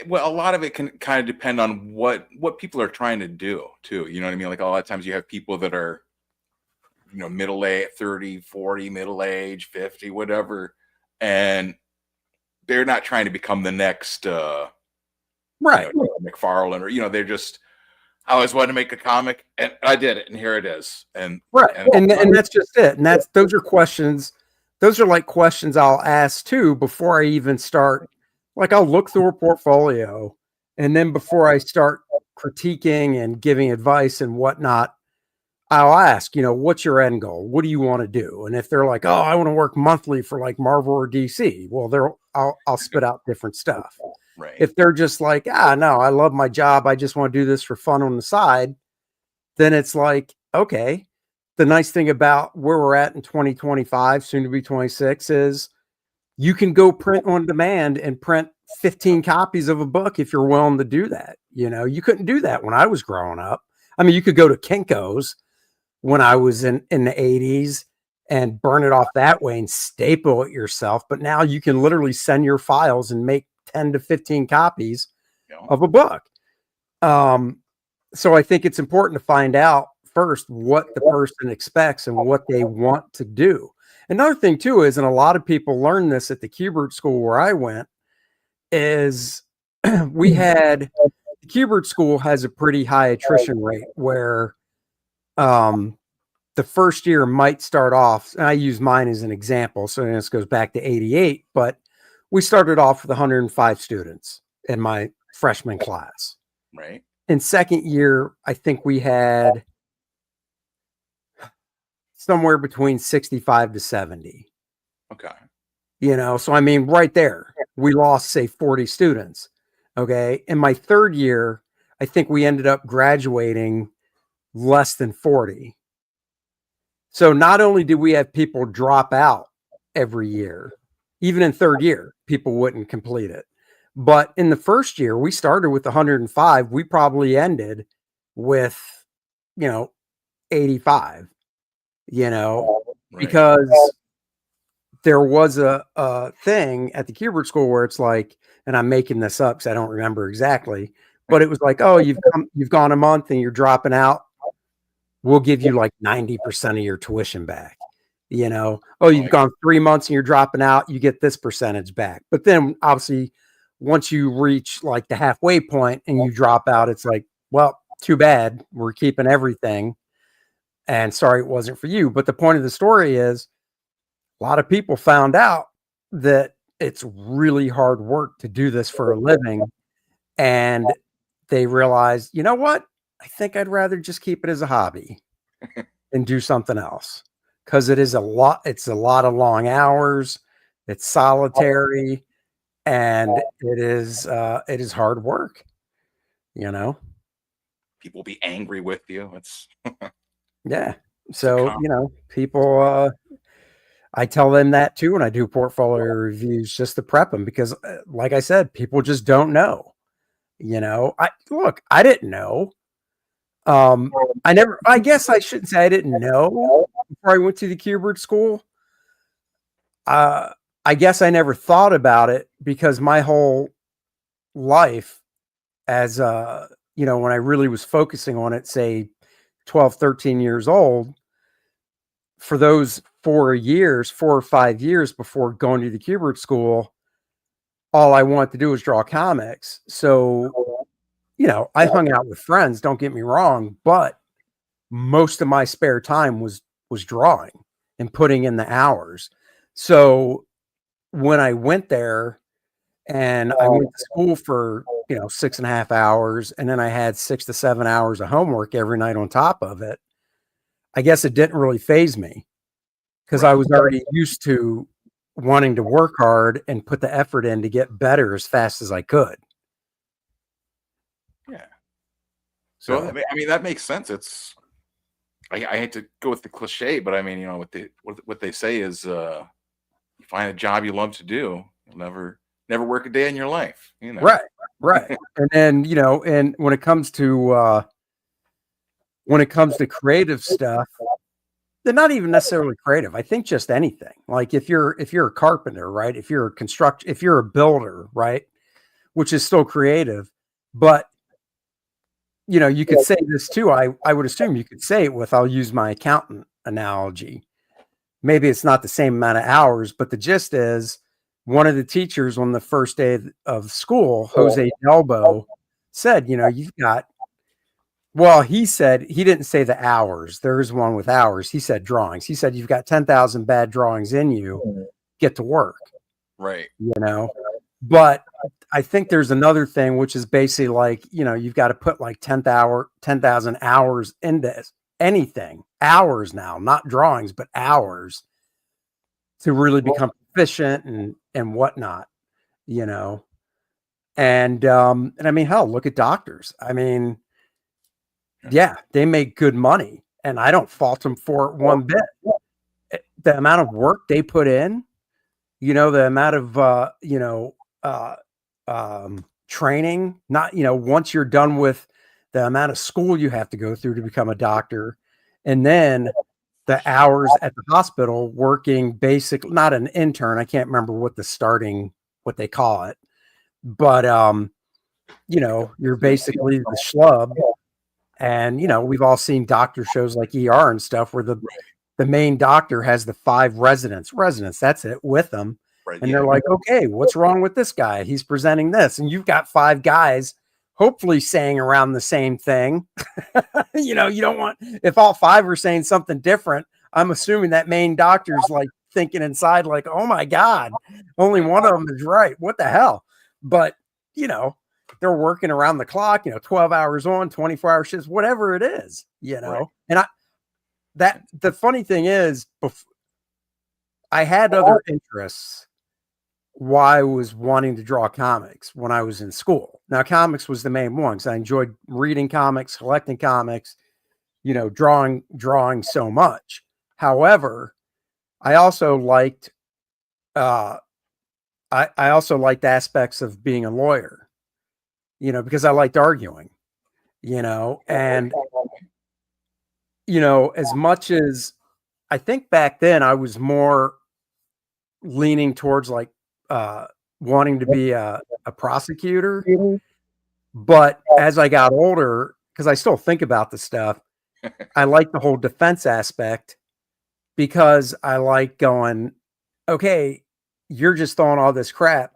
[SPEAKER 3] well, a lot of it can kind of depend on what people are trying to do too. You know what I mean? Like a lot of times you have people that are, middle age, 30, 40, middle age, 50, whatever. And they're not trying to become the next,
[SPEAKER 4] right.
[SPEAKER 3] McFarlane, or, they're just, I always wanted to make a comic and I did it. And here it is. And
[SPEAKER 4] right. And that's just it. And those are questions. Those are like questions I'll ask too, before I even start. Like I'll look through a portfolio, and then before I start critiquing and giving advice and whatnot, I'll ask, what's your end goal? What do you want to do? And if they're like, oh, I want to work monthly for like Marvel or DC, well, I'll spit out different stuff.
[SPEAKER 3] Right.
[SPEAKER 4] If they're just like, no, I love my job, I just want to do this for fun on the side, then it's like, okay. The nice thing about where we're at in 2025, soon to be 26, is you can go print on demand and print 15 copies of a book if you're willing to do that. You couldn't do that when I was growing up. I mean, you could go to Kinko's when I was in the 80s and burn it off that way and staple it yourself. But now you can literally send your files and make 10 to 15 copies of a book. So I think it's important to find out first what the person expects and what they want to do. Another thing too is, and a lot of people learn this at the Kubert school where I went, is we had, the Kubert school has a pretty high attrition rate where the first year might start off, and I use mine as an example, so this goes back to 88, but we started off with 105 students in my freshman class.
[SPEAKER 3] Right.
[SPEAKER 4] In second year, I think we had somewhere between 65 to 70.
[SPEAKER 3] Okay.
[SPEAKER 4] So I mean, right there, we lost, say, 40 students. Okay. In my third year, I think we ended up graduating less than 40. So not only did we have people drop out every year, even in third year, people wouldn't complete it. But in the first year, we started with 105. We probably ended with, 85,
[SPEAKER 3] Right.
[SPEAKER 4] because there was a thing at the Kubert school where it's like, and I'm making this up because I don't remember exactly, but it was like, oh, you've gone a month and you're dropping out, we'll give you like 90% of your tuition back. Oh, you've gone 3 months and you're dropping out, you get this percentage back. But then obviously once you reach like the halfway point and you drop out, it's like, well, too bad, we're keeping everything. And sorry it wasn't for you. But the point of the story is, a lot of people found out that it's really hard work to do this for a living. And they realized, you know what? I think I'd rather just keep it as a hobby and do something else. Because it's a lot of long hours. It's solitary, and it is hard work.
[SPEAKER 3] People be angry with you. It's
[SPEAKER 4] yeah. So people. I tell them that too when I do portfolio reviews, just to prep them, because, like I said, people just don't know. I didn't know. I guess I shouldn't say I didn't know before I went to the Kubert school. I guess I never thought about it, because my whole life as, when I really was focusing on it, say 12, 13 years old, for those 4 or 5 years before going to the Kubert school, all I wanted to do was draw comics. So, I hung out with friends, don't get me wrong, but most of my spare time was drawing and putting in the hours. So when I went there and I went to school for, 6.5 hours, and then I had 6 to 7 hours of homework every night on top of it, I guess it didn't really phase me because I was already used to wanting to work hard and put the effort in to get better as fast as I could.
[SPEAKER 3] Yeah. So I mean that makes sense. I hate to go with the cliche, but I mean, what they say is you find a job you love to do, you'll never work a day in your life,
[SPEAKER 4] Right. And then, and when it comes to creative stuff, they're not even necessarily creative. I think just anything. Like if you're a carpenter, right? If you're a builder, right? Which is still creative, but you could say this too. I would assume you could say it with, I'll use my accountant analogy. Maybe it's not the same amount of hours, but the gist is one of the teachers on the first day of school, Jose Delbo, said, you've got, well, he said, he didn't say the hours. There is one with hours. He said drawings. He said, you've got 10,000 bad drawings in you, get to work.
[SPEAKER 3] Right.
[SPEAKER 4] But I think there's another thing, which is basically like, you've got to put like 10,000 hours into anything. Hours now, not drawings, but hours to really become proficient and whatnot, And I mean, hell, look at doctors. I mean, yeah, they make good money, and I don't fault them for it one bit. The amount of work they put in, the amount of training, not, once you're done with the amount of school you have to go through to become a doctor, and then the hours at the hospital working basically, not an intern. I can't remember what they call it, but you're basically the schlub. And, we've all seen doctor shows like ER and stuff where the main doctor has the 5 residents, that's it, with them.
[SPEAKER 3] Right.
[SPEAKER 4] And they're like, okay, what's wrong with this guy? He's presenting this. And you've got 5 guys hopefully saying around the same thing. You don't want, if all 5 are saying something different, I'm assuming that main doctor's like thinking inside, like, oh my God, only one of them is right. What the hell? But, they're working around the clock, 12 hours on, 24-hour shifts, whatever it is,
[SPEAKER 3] Right.
[SPEAKER 4] And the funny thing is, I had other interests why I was wanting to draw comics when I was in school. Now, comics was the main one because I enjoyed reading comics, collecting comics, drawing so much. However, I also liked I also liked aspects of being a lawyer, because I liked arguing, and as much as I think back then I was more leaning towards like wanting to be a prosecutor. But as I got older, because I still think about the stuff, I like the whole defense aspect because I like going, okay, you're just throwing all this crap.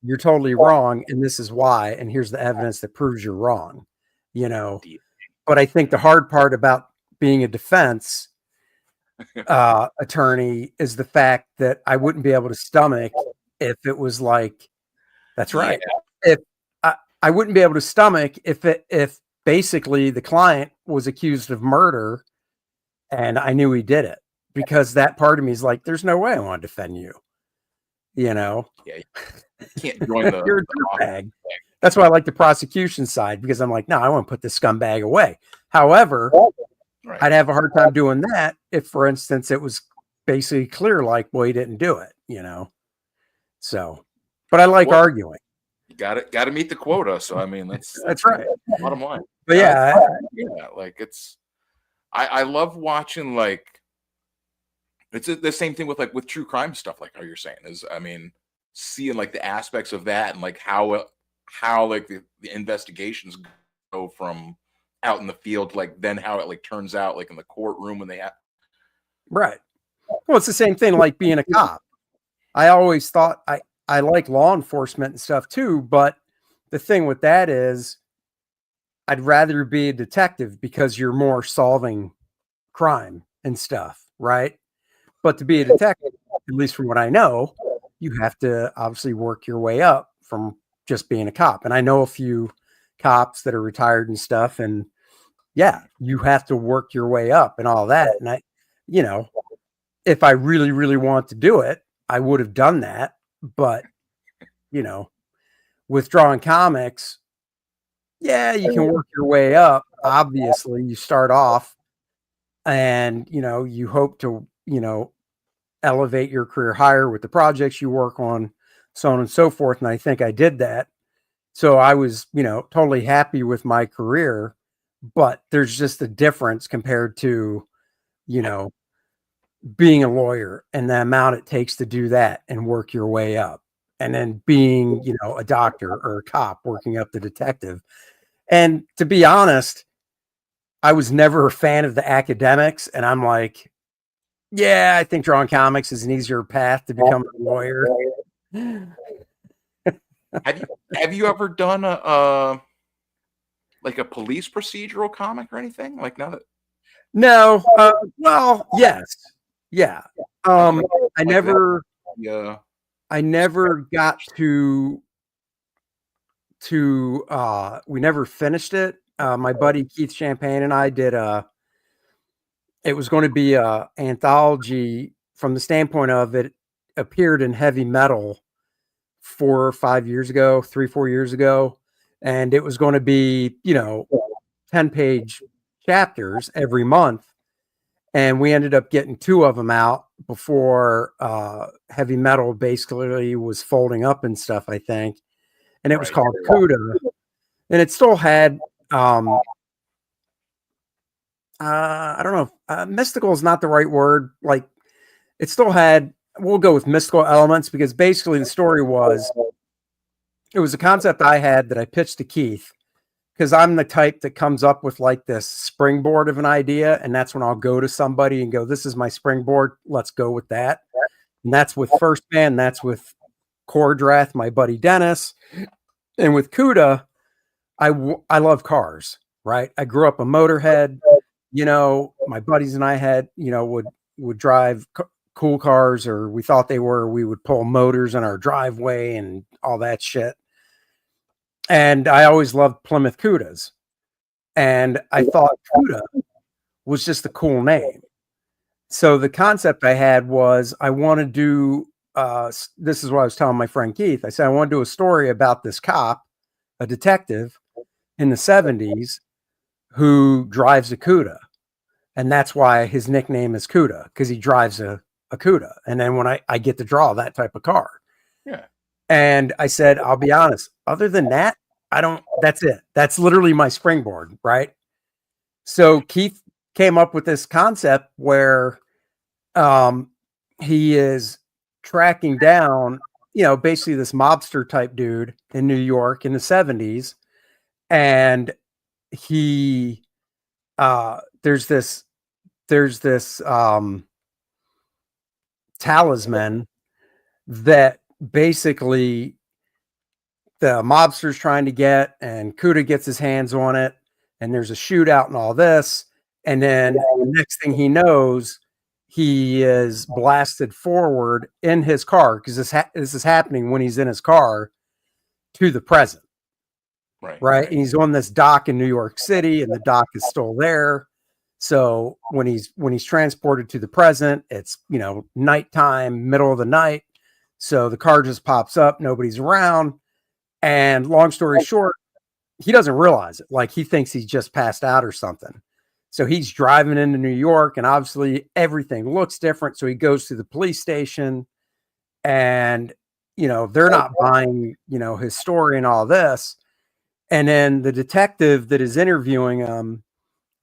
[SPEAKER 4] You're totally wrong. And this is why. And here's the evidence that proves you're wrong, But I think the hard part about being a defense attorney is the fact that I wouldn't be able to stomach if it was like, that's right. Yeah. If I wouldn't be able to stomach if basically the client was accused of murder and I knew he did it, because that part of me is like, there's no way I want to defend you.
[SPEAKER 3] Yeah, you can't join the
[SPEAKER 4] you're a dirtbag. That's why I like the prosecution side, because I'm like, no, I want to put this scumbag away. However, right, I'd have a hard time doing that if, for instance, it was basically clear, like, well, he didn't do it, So, but I like arguing.
[SPEAKER 3] You got to meet the quota. So I mean, that's
[SPEAKER 4] right.
[SPEAKER 3] Bottom line.
[SPEAKER 4] But yeah,
[SPEAKER 3] like I love watching, like, it's the same thing with true crime stuff, like how you're saying is, I mean, seeing like the aspects of that and like how like the investigations go from out in the field, like then how it like turns out like in the courtroom when they have.
[SPEAKER 4] Right. Well, it's the same thing like being a cop. I always thought I like law enforcement and stuff too, but the thing with that is I'd rather be a detective because you're more solving crime and stuff, right? But to be a detective, at least from what I know, you have to obviously work your way up from just being a cop. And I know a few cops that are retired and stuff. And yeah, you have to work your way up and all that. And if I really, really want to do it, I would have done that. But, with drawing comics, yeah, you can work your way up. Obviously, you start off and, you hope to, elevate your career higher with the projects you work on, so on and so forth. And I think I did that. So I was, totally happy with my career, but there's just a difference compared to, being a lawyer and the amount it takes to do that and work your way up. And then being, a doctor or a cop working up the detective. And to be honest, I was never a fan of the academics. And I'm like, yeah, I think drawing comics is an easier path to become a lawyer.
[SPEAKER 3] Have you ever done a police procedural comic or anything like that?
[SPEAKER 4] No. Well, yes. Yeah. I never got to we never finished it. My buddy Keith Champagne and I did it was going to be a anthology from the standpoint of it appeared in Heavy Metal 4 or 5 years ago, 3-4 years ago. And it was going to be, 10-page chapters every month. And we ended up getting 2 of them out before Heavy Metal basically was folding up and stuff, I think. And it was called Cuda. And it still had, I don't know, mystical is not the right word. Like, it still had, we'll go with mystical elements, because basically the story was, it was a concept I had that I pitched to Keith, because I'm the type that comes up with like this springboard of an idea. And that's when I'll go to somebody and go, this is my springboard. Let's go with that. And that's with First Man. That's with Cordrath, my buddy Dennis. And with Cuda, I love cars, right? I grew up a motorhead. My buddies and I had, would drive cool cars, or we thought they were. We would pull motors in our driveway and all that shit. And I always loved Plymouth Cudas. And I thought Cuda was just a cool name. So the concept I had was I want to do, this is what I was telling my friend Keith. I said, I want to do a story about this cop, a detective in the 70s who drives a Cuda. And that's why his nickname is Cuda, because he drives a Cuda. And then when I get to draw that type of car.
[SPEAKER 3] Yeah.
[SPEAKER 4] And I said, I'll be honest, other than that, that's it. That's literally my springboard, right? So Keith came up with this concept where he is tracking down, basically this mobster type dude in New York in the 70s. And he, there's this talisman that basically the mobster's trying to get, and Cuda gets his hands on it, and there's a shootout and all this. And then the next thing he knows, he is blasted forward in his car, because this is happening when he's in his car, to the present. Right. And he's on this dock in New York City, and the dock is still there. So when he's transported to the present, it's, nighttime, middle of the night. So the car just pops up, nobody's around. And long story short, he doesn't realize it. Like, he thinks he's just passed out or something. So he's driving into New York, and obviously everything looks different. So he goes to the police station, and, they're not buying, his story and all this. And then the detective that is interviewing him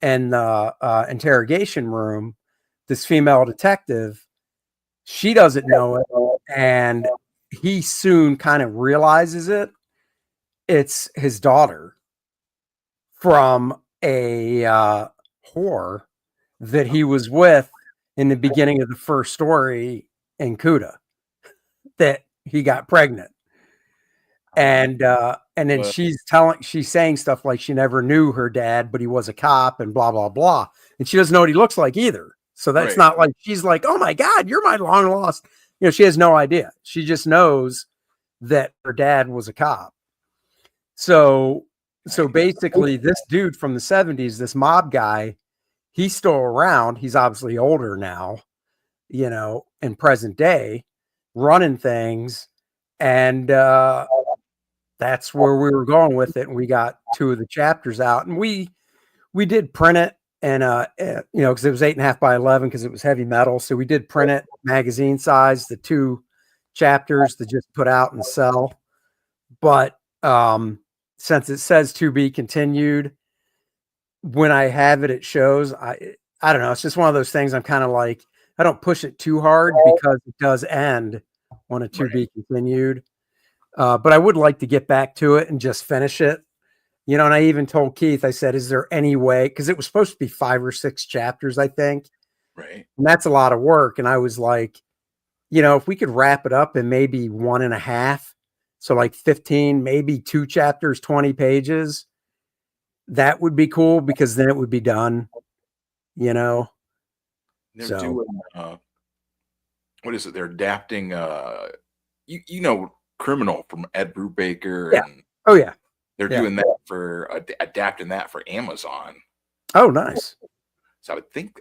[SPEAKER 4] in the interrogation room, this female detective, she doesn't know it. And he soon kind of realizes it. It's his daughter from a whore that he was with in the beginning of the first story in Cuda, that he got pregnant. And then she's saying stuff like she never knew her dad, but he was a cop and blah, blah, blah. And she doesn't know what he looks like either. So that's
[SPEAKER 3] Right.
[SPEAKER 4] not like she's like, oh my God, you're my long lost. You know, she has no idea. She just knows that her dad was a cop. So basically this dude from the 70s, this mob guy, he's still around. He's obviously older now, you know, in present day, running things. And that's where we were going with it. And we got 2 of the chapters out, and we did print it, and you know, because it was 8.5 by 11 because it was heavy metal. So we did print it magazine size, the 2 chapters to just put out and sell. But since it says to be continued, when I have it, it shows. I don't know. It's just one of those things. I'm kind of like, I don't push it too hard because it does end on a to be continued. But I would like to get back to it and just finish it. You know, and I even told Keith, I said, is there any way? Because it was supposed to be 5 or 6 chapters, I think.
[SPEAKER 3] Right.
[SPEAKER 4] And that's a lot of work. And I was like, you know, if we could wrap it up in maybe 1.5, so like 15, maybe 2 chapters, 20 pages, that would be cool because then it would be done, you know.
[SPEAKER 3] They're doing what is it? They're adapting you know, Criminal from Ed Brubaker.
[SPEAKER 4] Yeah.
[SPEAKER 3] And
[SPEAKER 4] Oh yeah.
[SPEAKER 3] they're doing that for adapting that for Amazon.
[SPEAKER 4] Oh, nice.
[SPEAKER 3] So I would think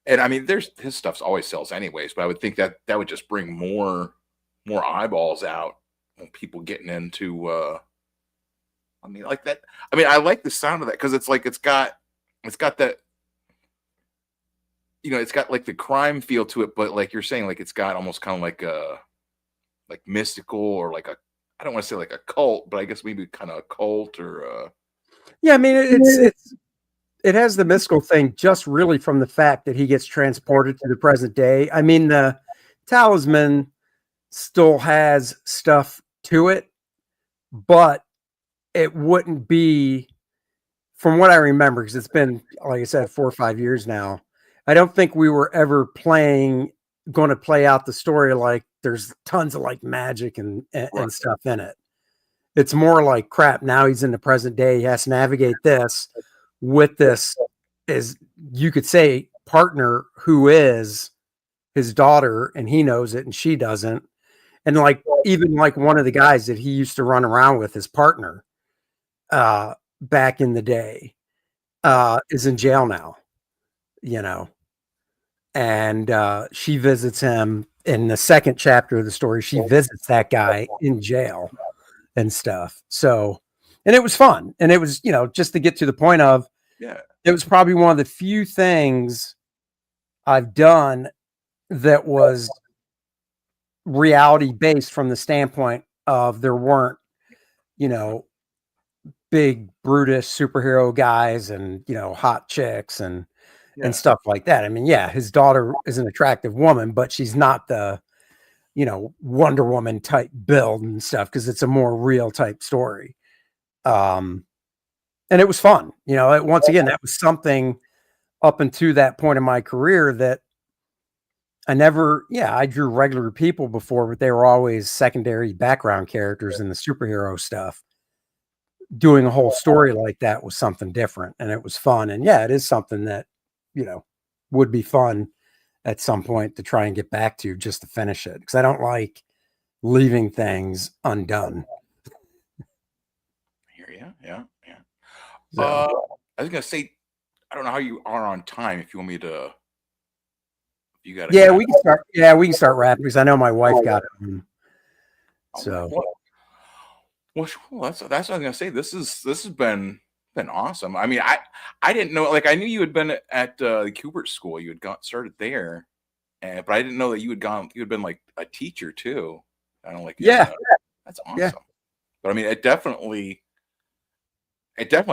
[SPEAKER 3] and I mean, his stuff's always sells anyways, but I would think that would just bring more eyeballs out on people getting into I mean, like that. I mean, I like the sound of that because it's like it's got that, you know, it's got like the crime feel to it, but like you're saying, like it's got almost kind of like a mystical or like I don't want to say like a cult, but I guess maybe kind of a cult or
[SPEAKER 4] yeah, I mean it has the mystical thing just really from the fact that he gets transported to the present day. I mean, the talisman still has stuff to it, but it wouldn't be, from what I remember, because it's been, like I said, 4 or 5 years now. I don't think we were ever going to play out the story like there's tons of like magic and stuff in it. It's more like, crap, now he's in the present day. He has to navigate this with this, is you could say, partner who is his daughter, and he knows it and she doesn't. And like, even like one of the guys that he used to run around with, his partner, back in the day, is in jail now, you know. And she visits him in the 2nd chapter of the story. She visits that guy in jail and stuff. So, and it was fun. And it was, you know, just to get to the point of, it was probably one of the few things I've done that was reality based from the standpoint of there weren't, you know, big brutish superhero guys and, you know, hot chicks and stuff like that. I mean, yeah, his daughter is an attractive woman, but she's not the, you know, Wonder Woman type build and stuff, because it's a more real type story. And it was fun. You know, once again, that was something up until that point in my career that I never, I drew regular people before, but they were always secondary background characters in the superhero stuff. Doing a whole story like that was something different, and it was fun. And yeah, it is something that, you know, would be fun at some point to try and get back to, just to finish it, because I don't like leaving things undone.
[SPEAKER 3] Yeah.
[SPEAKER 4] So,
[SPEAKER 3] I was gonna say, I don't know how you are on time. If you want me to, you got.
[SPEAKER 4] Yeah, we can start. Yeah, we can start wrapping, because I know my wife got it. So,
[SPEAKER 3] well, that's what I was gonna say. This has been awesome. I mean, I didn't know. Like, I knew you had been at the Kubert School. You had started there, but I didn't know that you had been like a teacher too. I don't like.
[SPEAKER 4] Yeah,
[SPEAKER 3] that's awesome. Yeah. But I mean, it definitely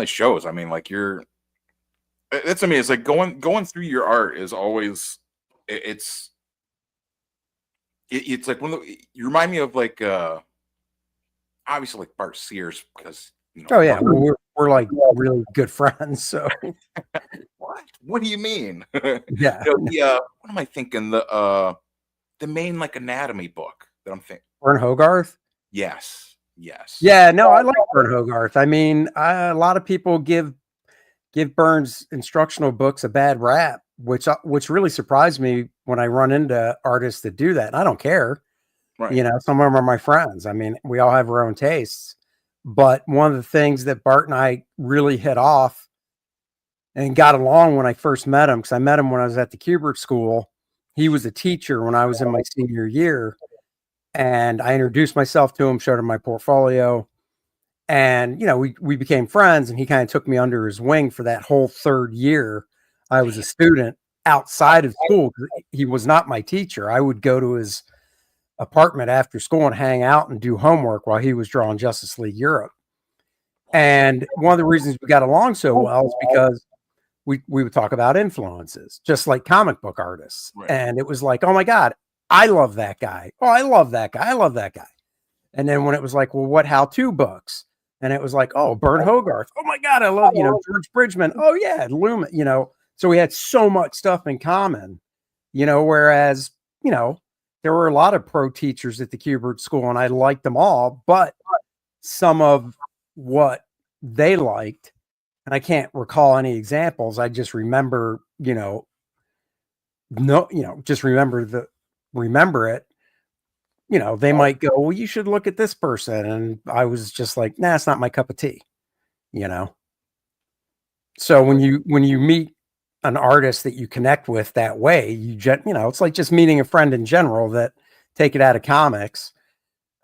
[SPEAKER 3] shows. I mean, like it's like going through your art is always, it's like you remind me of like obviously like Bart Sears, because
[SPEAKER 4] oh yeah, we're like really good friends. So
[SPEAKER 3] what do you mean?
[SPEAKER 4] Yeah.
[SPEAKER 3] What am I thinking? The main like anatomy book that I'm thinking.
[SPEAKER 4] Vern Hogarth.
[SPEAKER 3] Yes.
[SPEAKER 4] Yeah, no, I like Vern Hogarth. I mean, a lot of people give Bern's instructional books a bad rap, which really surprised me when I run into artists that do that. And I don't care.
[SPEAKER 3] Right.
[SPEAKER 4] You know, some of them are my friends. I mean, we all have our own tastes. But one of the things that Bart and I really hit off and got along when I first met him, because I met him when I was at the Kubert School. He was a teacher when I was in my senior year. And I introduced myself to him, showed him my portfolio. And, you know, we became friends, and he kind of took me under his wing for that whole third year. I was a student outside of school. He was not my teacher. I would go to his apartment after school and hang out and do homework while he was drawing Justice League Europe. And one of the reasons we got along so well is because we would talk about influences, just like comic book artists.
[SPEAKER 3] Right.
[SPEAKER 4] And it was like, oh my God, I love that guy. Oh, I love that guy. I love that guy. And then when it was like, well, what how-to books? And it was like, oh, Bert Hogarth. Oh my God, I love, you know, George Bridgman. Oh yeah, Lumen, you know. So we had so much stuff in common, you know, whereas, you know, there were a lot of pro teachers at the Kubert School, and I liked them all, but some of what they liked, and I can't recall any examples. I just remember, just remember it. You know, they might go, well, you should look at this person. And I was just like, nah, it's not my cup of tea, you know? So when you meet an artist that you connect with that way, it's like just meeting a friend in general. That take it out of comics.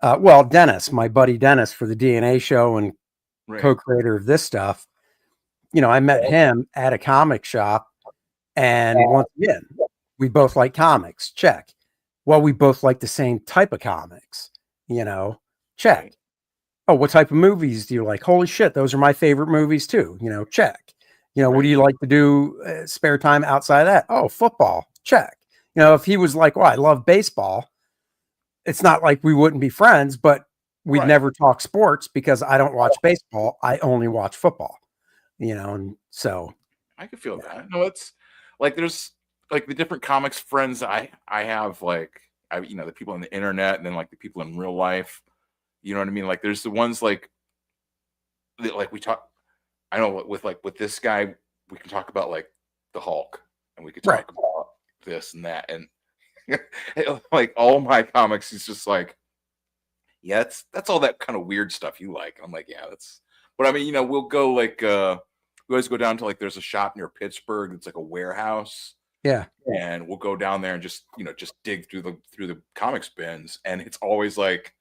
[SPEAKER 4] Well, Dennis, my buddy Dennis for the DNA show and co-creator of this stuff, you know, I met him at a comic shop, and once again, we both like comics. Check. Well, we both like the same type of comics, you know, check. Oh, what type of movies do you like? Holy shit, those are my favorite movies too, you know, check. You know, what do you like to do spare time outside of that? Oh, football, check. You know, if he was like, well, I love baseball, it's not like we wouldn't be friends, but we'd never talk sports because I don't watch baseball. I only watch football, you know, and so.
[SPEAKER 3] I can feel that. No, it's like there's like the different comics friends I have, like the people on the internet, and then like the people in real life. You know what I mean? Like there's the ones like we talk. I know with this guy, we can talk about like the Hulk, and we could talk about this and that, and like all my comics, he's just like, yeah, that's all that kind of weird stuff you like. And I'm like, yeah, that's. But I mean, you know, we'll go like we always go down to like there's a shop near Pittsburgh. It's like a warehouse.
[SPEAKER 4] Yeah.
[SPEAKER 3] And we'll go down there and just dig through the comics bins, and it's always like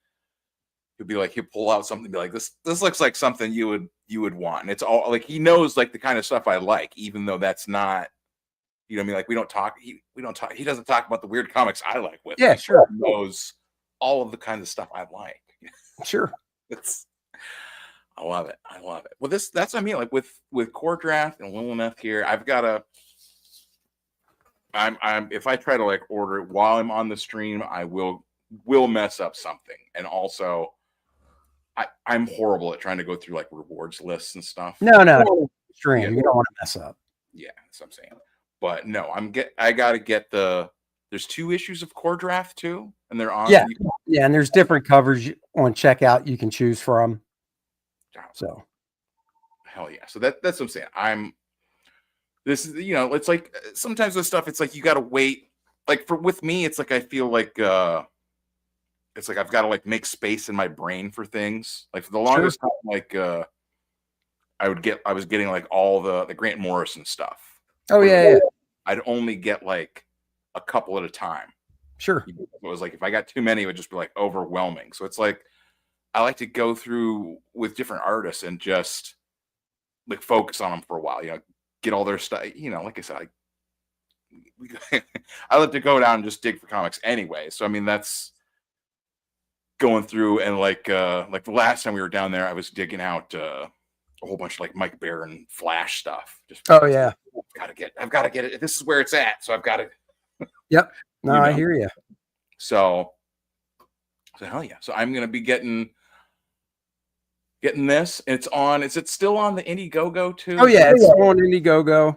[SPEAKER 3] he'll pull out something and be like, this looks like something you would want. And it's all like he knows like the kind of stuff I like, even though that's not, you know what I mean? Like we don't talk, he doesn't talk about the weird comics I like with.
[SPEAKER 4] Yeah,
[SPEAKER 3] like,
[SPEAKER 4] sure.
[SPEAKER 3] He knows all of the kinds of stuff I like.
[SPEAKER 4] Sure.
[SPEAKER 3] I love it. Well, that's what I mean. Like with Core Draft and Little Enough here, I've got to. I'm if I try to like order it while I'm on the stream, I will mess up something. And also I'm horrible at trying to go through like rewards lists and stuff.
[SPEAKER 4] No. Stream. Yeah. You don't want to mess up.
[SPEAKER 3] Yeah, that's what I'm saying. But no, I gotta get there's 2 issues of Core Draft too, and they're on.
[SPEAKER 4] Yeah, and there's different covers on checkout you can choose from. So
[SPEAKER 3] hell yeah. So that's what I'm saying. This is, you know, it's like sometimes with stuff, it's like you got to wait. Like with me, it's like I feel like it's like I've got to like make space in my brain for things. Like for the longest time, like I was getting like all the Grant Morrison stuff.
[SPEAKER 4] Oh yeah.
[SPEAKER 3] I'd only get like a couple at a time.
[SPEAKER 4] Sure.
[SPEAKER 3] It was like if I got too many, it would just be like overwhelming. So it's like I like to go through with different artists and just like focus on them for a while. You know. Get all their stuff, you know, like I said, I like to go down and just dig for comics anyway. So I mean, that's going through, and like the last time we were down there, I was digging out a whole bunch of like Mike Barron Flash stuff. Just
[SPEAKER 4] I've got
[SPEAKER 3] to get it. This is where it's at, so I've got to.
[SPEAKER 4] Yep. No, I hear you.
[SPEAKER 3] So hell yeah. So I'm gonna be getting this. It's on. Is it still on the Indiegogo too?
[SPEAKER 4] Oh yeah, it's on Indiegogo.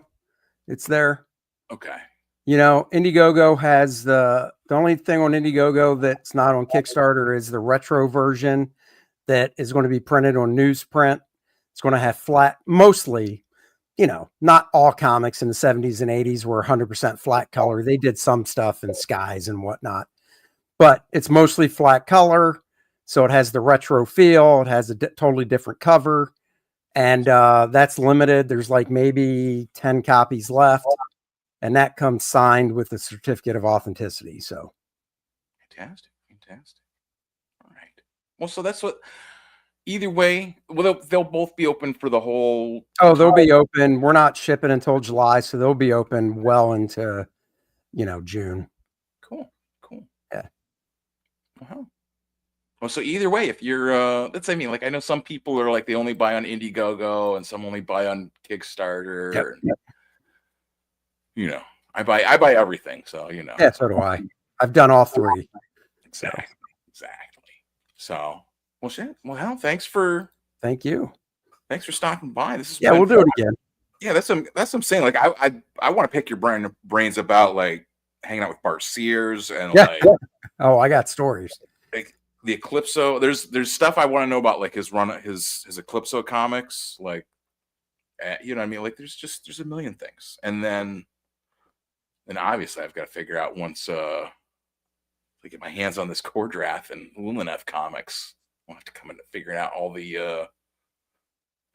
[SPEAKER 4] It's there.
[SPEAKER 3] Okay.
[SPEAKER 4] You know, Indiegogo has the only thing on Indiegogo that's not on Kickstarter is the retro version that is going to be printed on newsprint. It's going to have mostly you know, not all comics in the 70s and 80s were 100% flat color. They did some stuff in skies and whatnot, but it's mostly flat color. So it has the retro feel. It has a totally different cover. And that's limited. There's like maybe 10 copies left. And that comes signed with a certificate of authenticity. So
[SPEAKER 3] fantastic. All right. Well, so that's what. Either way, well, they'll both be open for the whole.
[SPEAKER 4] Oh, they'll be open. We're not shipping until July, so they'll be open well into, June.
[SPEAKER 3] Cool.
[SPEAKER 4] Yeah.
[SPEAKER 3] Wow. Well, so either way, if you're, like I know some people are like they only buy on Indiegogo and some only buy on Kickstarter.
[SPEAKER 4] Yep.
[SPEAKER 3] I buy everything, so
[SPEAKER 4] Yeah, so do I. I've done all three.
[SPEAKER 3] Exactly. So, well, shit. Well, hell, thanks for stopping by. This is
[SPEAKER 4] we'll do it again.
[SPEAKER 3] Yeah, that's what I'm saying. Like, I want to pick your brains about like hanging out with Bart Sears and like.
[SPEAKER 4] Oh, I got stories.
[SPEAKER 3] Like the Eclipso. There's stuff I want to know about, like his Eclipso comics. Like, you know what I mean? Like, there's a million things, and then obviously I've got to figure out once I get my hands on this core draft and Lulinev comics. I'll have to come into figuring out all the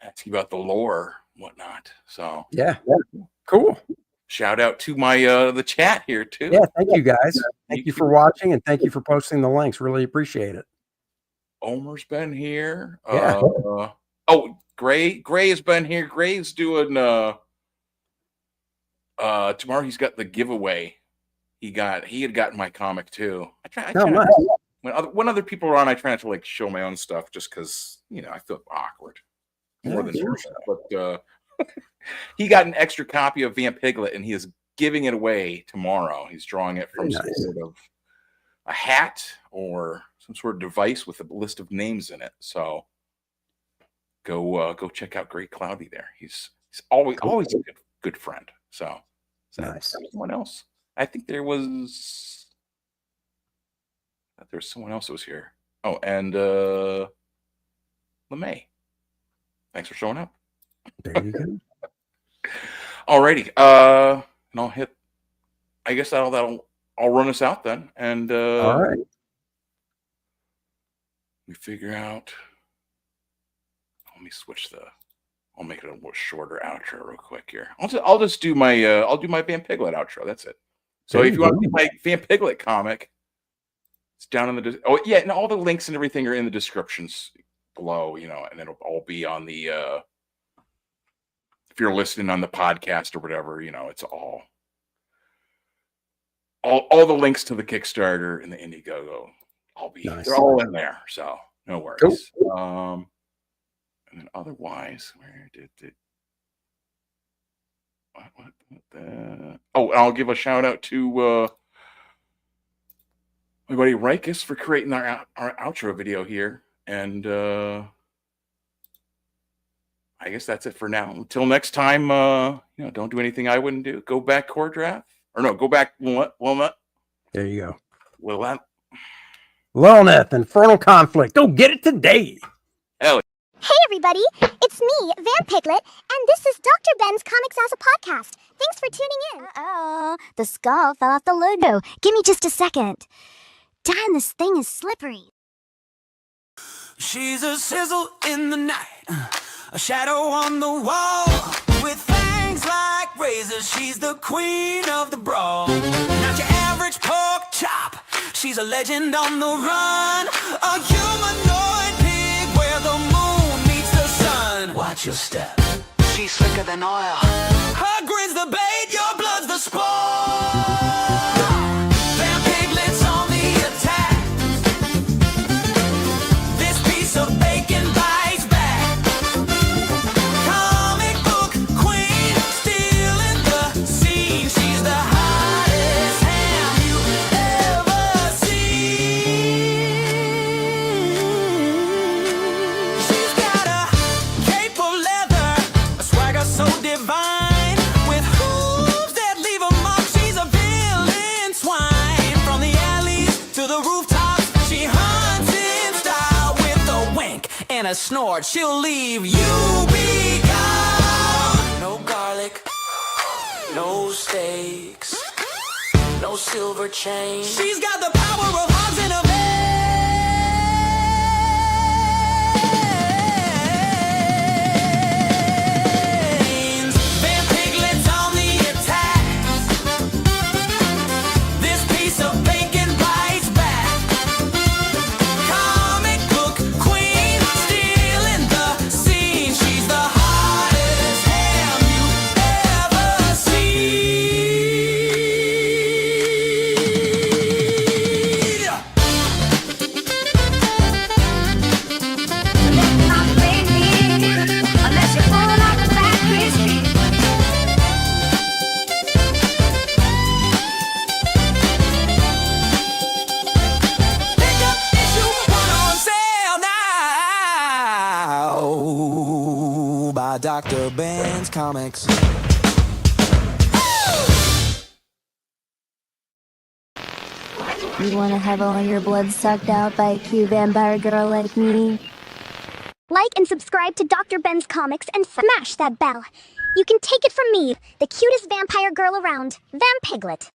[SPEAKER 3] asking about the lore and whatnot. So
[SPEAKER 4] yeah, cool.
[SPEAKER 3] Shout out to my the chat here too.
[SPEAKER 4] Yeah, thank you guys. Thank you for watching and thank you for posting the links. Really appreciate it.
[SPEAKER 3] Omer's been here.
[SPEAKER 4] Yeah.
[SPEAKER 3] Gray has been here. Gray's doing tomorrow he's got the giveaway. He had gotten my comic too.
[SPEAKER 4] Nice.
[SPEAKER 3] When other people are on, I try not to like show my own stuff just because I feel awkward more than your stuff. But he got an extra copy of Van Piglet and he is giving it away tomorrow. He's drawing it from some sort of a hat or some sort of device with a list of names in it. So go check out Great Cloudy there. He's always a good friend. So
[SPEAKER 4] nice.
[SPEAKER 3] Someone else. I think there was someone else that was here. Oh, and LeMay. Thanks for showing up.
[SPEAKER 4] There you go.
[SPEAKER 3] Alrighty. And I'll hit. I guess I'll run us out then. And
[SPEAKER 4] all right.
[SPEAKER 3] We figure out. Let me switch I'll make it a more shorter outro real quick here. I'll just do my Van Piglet outro. That's it. So if you want to get my Van Piglet comic, it's down in the and all the links and everything are in the descriptions below, and it'll all be on the if you're listening on the podcast or whatever, it's all the links to the Kickstarter and the Indiegogo. They're all in there, so no worries. Cool. And then otherwise, where did it? I'll give a shout out to my buddy Rikus for creating our outro video here, and I guess that's it for now. Until next time, don't do anything I wouldn't do. Go back core draft, or no, go back Wilmot.
[SPEAKER 4] There you go.
[SPEAKER 3] Lilith,
[SPEAKER 4] Infernal Conflict. Go get it today.
[SPEAKER 3] Hell.
[SPEAKER 6] Hey everybody, it's me, Van Piglet, and this is Dr. Ben's Comics as a podcast. Thanks for tuning in. Uh-oh, the skull fell off the logo. Give me just a second. Damn, this thing is slippery.
[SPEAKER 7] She's a sizzle in the night, a shadow on the wall. With fangs like razors, she's the queen of the brawl. Not your average pork chop, she's a legend on the run. A humanoid pig where the moon meets the sun. Watch your step, she's slicker than oil. Her grin's the bait, your blood's the sport. Van Piglet's on the attack. This piece of bacon bites back. Comic book queen, stealing the scene. She's the hottest ham you ever seen. She's got a cape of leather, a swagger so divine, with hooves that leave a mark. She's a villain swine. From the alleys to the rooftops, she hunts in style with a wink and a snort. She'll leave you be gone. No God. No stakes, no silver chain. She's got the power of hogs in her veins. Van Piglet's on the attack. This piece of bacon bites back. Comic book queen, stealing the scene. She's the hottest ham you ever Pick up issue 1 on sale now by Dr. Ben's Comics.
[SPEAKER 6] You want to have all your blood sucked out by a cute vampire girl like me? Like and subscribe to Dr. Ben's Comics and smash that bell. You can take it from me, the cutest vampire girl around, Van Piglet.